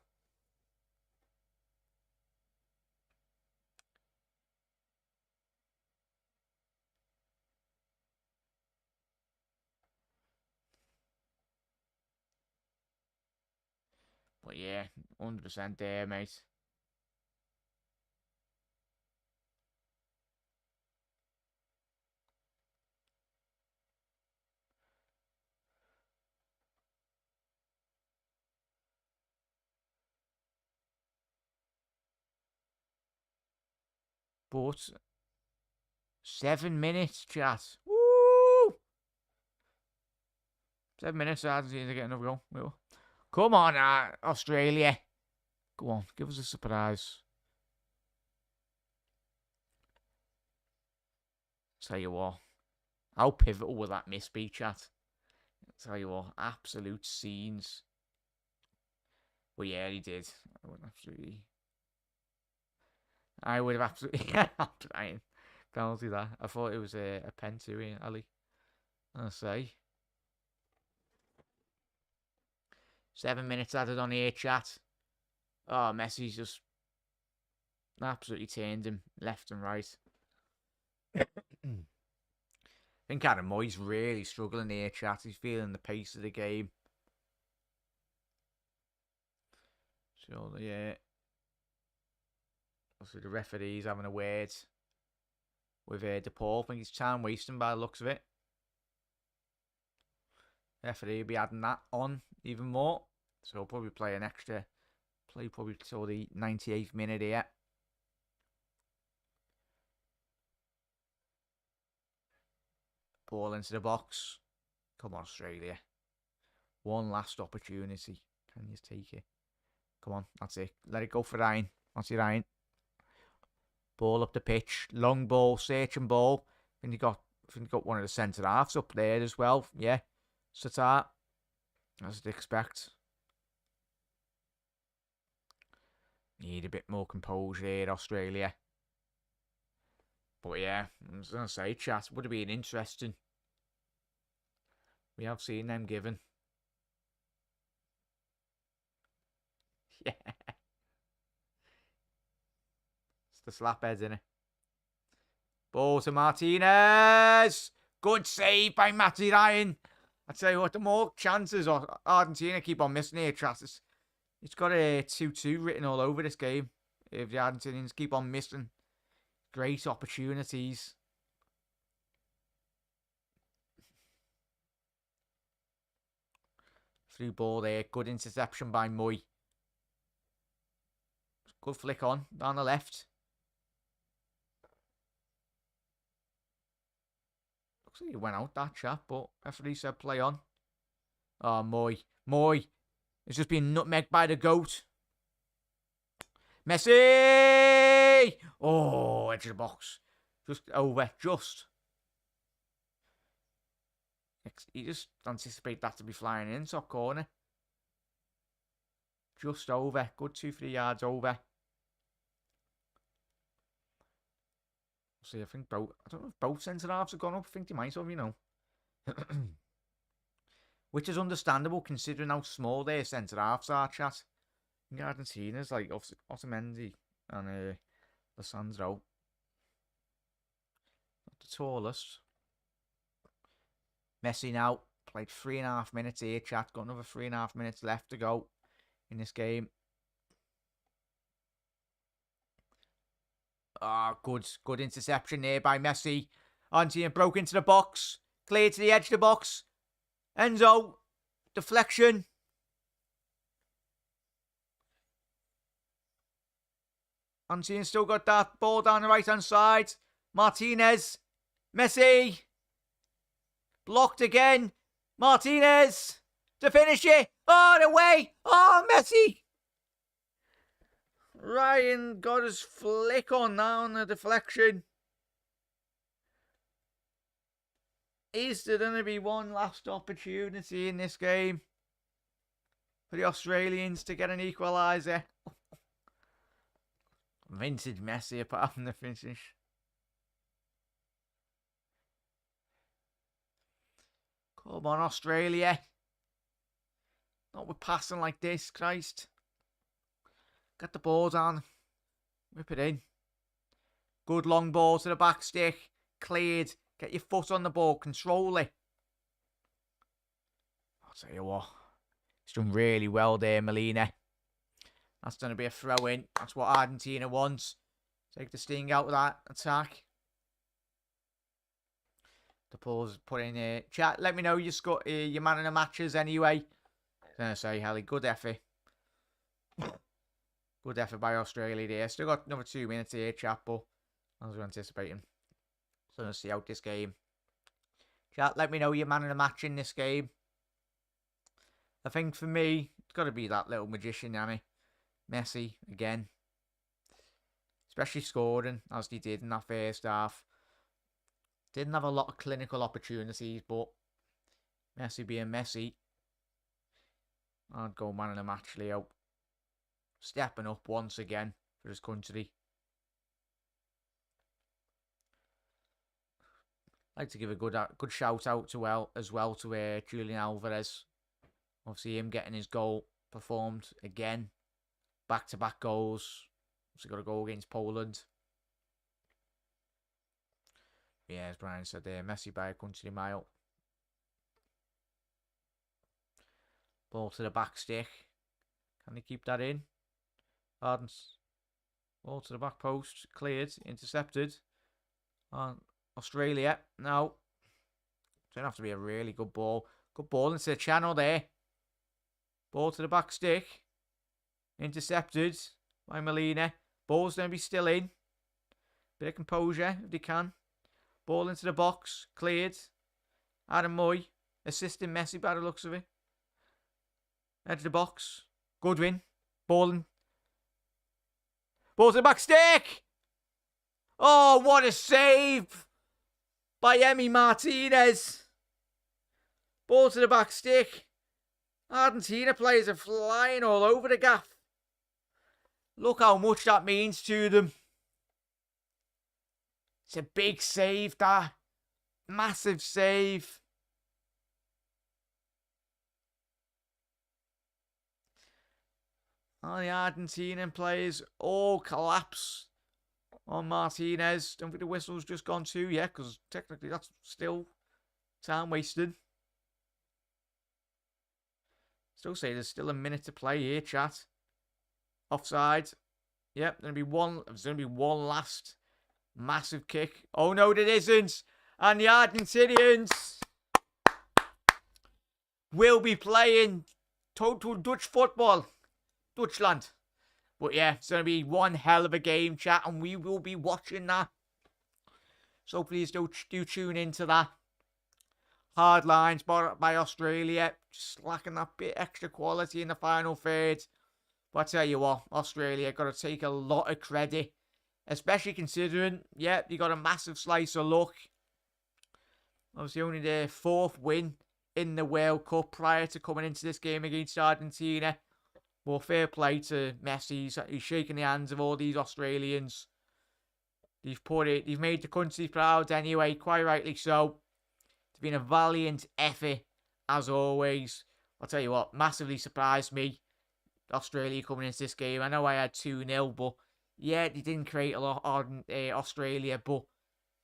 But yeah, 100% there, mate. But 7 minutes, chat. Woo! 7 minutes, Argentina to get another goal. Come on, Australia. Go on, give us a surprise. Tell you what, how pivotal will that miss be, chat? Tell you what, absolute scenes. Well, yeah, he did. I would have absolutely. I'm trying. Penalty that. I thought it was a pen too, Ali. I say. 7 minutes added on here, chat. Oh, Messi's just absolutely turned him left and right. I think Adam Moy's really struggling here, chat. He's feeling the pace of the game. So, yeah. Also, the referee's having a word with DePaul. I think it's time wasting by the looks of it. Referee will be adding that on even more. So, he'll probably play an extra. Play probably till the 98th minute here. Ball into the box. Come on, Australia. One last opportunity. Can you take it? Come on, that's it. Let it go for Ryan. That's it, Ryan. Ball up the pitch. Long ball, searching ball. I think you got one of the centre halves up there as well. Yeah. Sitar. As I'd expect. Need a bit more composure here, Australia. But yeah, I was going to say, chat, would have been interesting. We have seen them given. Yeah. It's the slapheads, isn't it? Ball to Martinez. Good save by Matty Ryan. I tell you what, the more chances Argentina keep on missing here, chat. It's got a 2-2 written all over this game. If the Argentinians keep on missing great opportunities. Through ball there. Good interception by Moy. Good flick on down the left. Looks like he went out that chap, but referee said play on. Oh, Moy. Moy. It's just been nutmegged by the GOAT. Messi! Oh, edge of the box. Just over. Just. You just anticipate that to be flying in top corner. Just over. Good 2-3 yards over. See, I think both. I don't know if both centre halves have gone up. I think they might have, you know. Which is understandable considering how small their centre halves are, chat. Argentina's like Otamendi and Lissandro. Not the tallest. Messi now played 3.5 minutes here, chat. Got another 3.5 minutes left to go in this game. Ah, good interception there by Messi. Argentina broke into the box. Cleared to the edge of the box. Enzo. Deflection. Argentina still got that ball down the right-hand side. Martinez. Messi. Blocked again. Martinez. To finish it. Oh, the way. Oh, Messi. Ryan got his flick on now on the deflection. Is there going to be one last opportunity in this game for the Australians to get an equaliser? Vintage Messi apart from the finish. Come on, Australia. Not with passing like this, Christ. Get the ball down. Whip it in. Good long ball to the back stick. Cleared. Get your foot on the ball. Control it. I'll tell you what. He's done really well there, Molina. That's going to be a throw-in. That's what Argentina wants. Take the sting out of that attack. The pause put in chat. Let me know your man in the matches anyway. I was going to say, Helly, good effort. Good effort by Australia there. Still got another 2 minutes here, chat, but as we're anticipating. So let's see out this game. Chat, let me know your man in the match in this game. I think for me, it's got to be that little magician, Yanni. Messi, again. Especially scoring, as he did in that first half. Didn't have a lot of clinical opportunities, but Messi being Messi, I'd go man in the match, Leo. Stepping up once again for his country. I'd like to give a good shout out to Julian Alvarez. Obviously, him getting his goal performed again. Back-to-back goals. Obviously, got a goal against Poland. Yeah, as Brian said there, Messi by a country mile. Ball to the back stick. Can they keep that in? Ardens. Ball to the back post. Cleared. Intercepted. On Australia. No. It's going to have to be a really good ball. Good ball into the channel there. Ball to the back stick. Intercepted by Molina. Ball's going to be still in. Bit of composure if they can. Ball into the box. Cleared. Adam Moy. Assisting Messi by the looks of it. Edge of the box. Goodwin. Balling. Ball to the back stick. Oh, what a save by Emi Martinez. Ball to the back stick. Argentina players are flying all over the gaff. Look how much that means to them. It's a big save, that. Massive save. Oh, the Argentinian players all collapse on Martinez. Don't think the whistle's just gone too yet, because technically that's still time wasted. Still say there's still a minute to play here, chat. Offside. Yep, there's going to be one last massive kick. Oh no, there isn't. And the Argentinians will be playing total Dutch football. Dutchland. But yeah, it's going to be one hell of a game, chat, and we will be watching that. So please do tune into that. Hard lines by Australia. Just lacking that bit extra quality in the final third. But I tell you what, Australia got to take a lot of credit. Especially considering, yeah, you got a massive slice of luck. Obviously only their 4th win in the World Cup prior to coming into this game against Argentina. Well, fair play to Messi. He's shaking the hands of all these Australians. They've made the country proud anyway, quite rightly so. It's been a valiant effort, as always. I'll tell you what, massively surprised me, Australia coming into this game. I know I had 2-0, but yeah, they didn't create a lot on Australia, but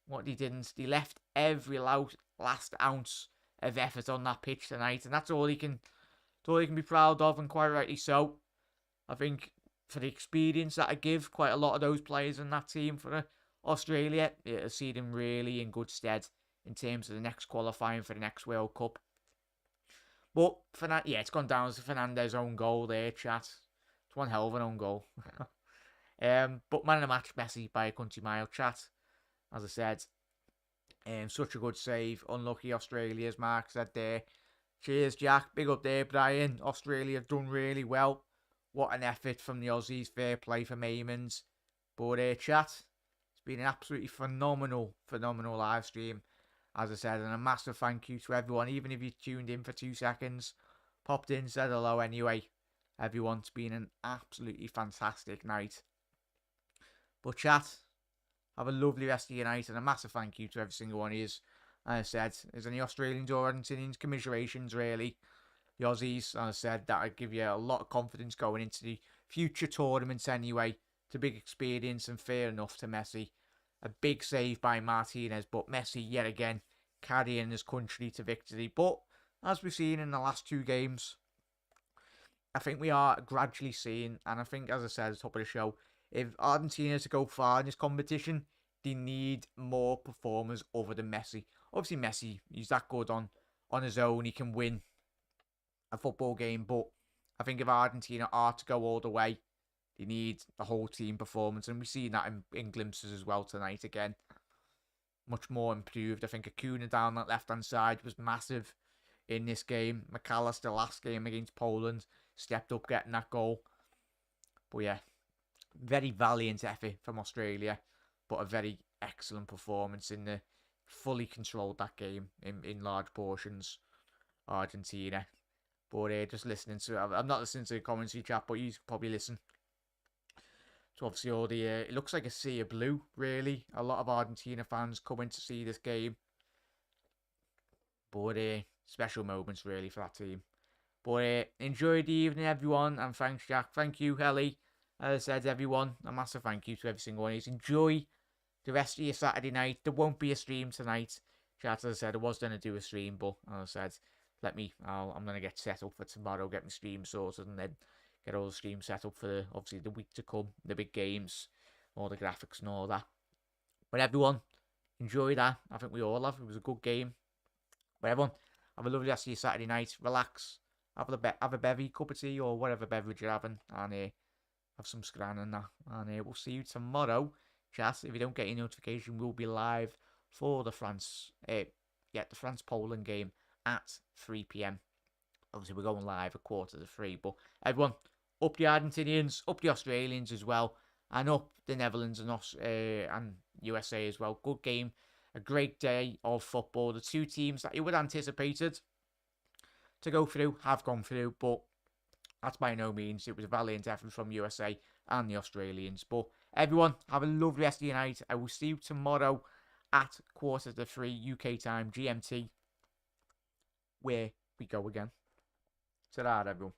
what they didn't, they left every last ounce of effort on that pitch tonight, and that's all he can be proud of, and quite rightly so. I think for the experience that I give quite a lot of those players in that team for Australia, it'll see them really in good stead in terms of the next qualifying for the next World Cup. But for that, yeah, it's gone down as Fernandez's own goal there, chat. It's one hell of an own goal. But man of the match, Messi by a country mile, chat. As I said, such a good save. Unlucky Australia, as Mark said there. Cheers, Jack. Big up there, Brian. Australia have done really well. What an effort from the Aussies. Fair play for Maimans. But chat, it's been an absolutely phenomenal live stream. As I said, and a massive thank you to everyone. Even if you tuned in for 2 seconds, popped in, said hello anyway. Everyone's been an absolutely fantastic night. But chat, have a lovely rest of your night, and a massive thank you to every single one of you. As I said, is any Australians or Argentinians, commiserations really. the Aussies. And I said that would give you a lot of confidence going into the future tournaments anyway. It's a big experience and fair enough to Messi. A big save by Martinez, but Messi yet again carrying his country to victory. But as we've seen in the last 2 games, I think we are gradually seeing, and I think, as I said at the top of the show, if Argentina to go far in this competition, they need more performers other than Messi. Obviously, Messi, he's that good on his own. He can win a football game, but I think if Argentina are to go all the way, they need a whole team performance, and we've seen that in glimpses as well tonight again. Much more improved. I think Acuna down that left-hand side was massive in this game. McAllister last game against Poland stepped up getting that goal. But yeah, very valiant effort from Australia, but a very excellent performance in the fully controlled that game in large portions. Argentina. But just listening to, I'm not listening to the commentary chat, but you probably listen. So obviously all the, it looks like a sea of blue, really. A lot of Argentina fans coming to see this game. But special moments, really, for that team. But enjoy the evening, everyone. And thanks, Jack. Thank you, Helly. As I said, everyone, a massive thank you to every single one of you. Enjoy the rest of your Saturday night. There won't be a stream tonight. Chat, as I said, I was going to do a stream, but as I said, I'm going to get set up for tomorrow, get my stream sorted, and then get all the streams set up for, obviously, the week to come, the big games, all the graphics and all that. But everyone, enjoy that. I think we all have. It was a good game. But everyone, have a lovely rest of your Saturday night. Relax. Have a bevy, cup of tea, or whatever beverage you're having, and have some scran and that. And we'll see you tomorrow. Chat, if you don't get your notification, we'll be live for the France-Poland game at 3 p.m. Obviously, we're going live at 2:45. But everyone, up the Argentinians, up the Australians as well, and up the Netherlands and USA as well. Good game. A great day of football. The 2 teams that you would have anticipated to go through have gone through, but that's by no means. It was a valiant effort from USA and the Australians. But everyone, have a lovely rest of your night. I will see you tomorrow at 2:45 UK time, GMT, where we go again. Ta-ra, everyone.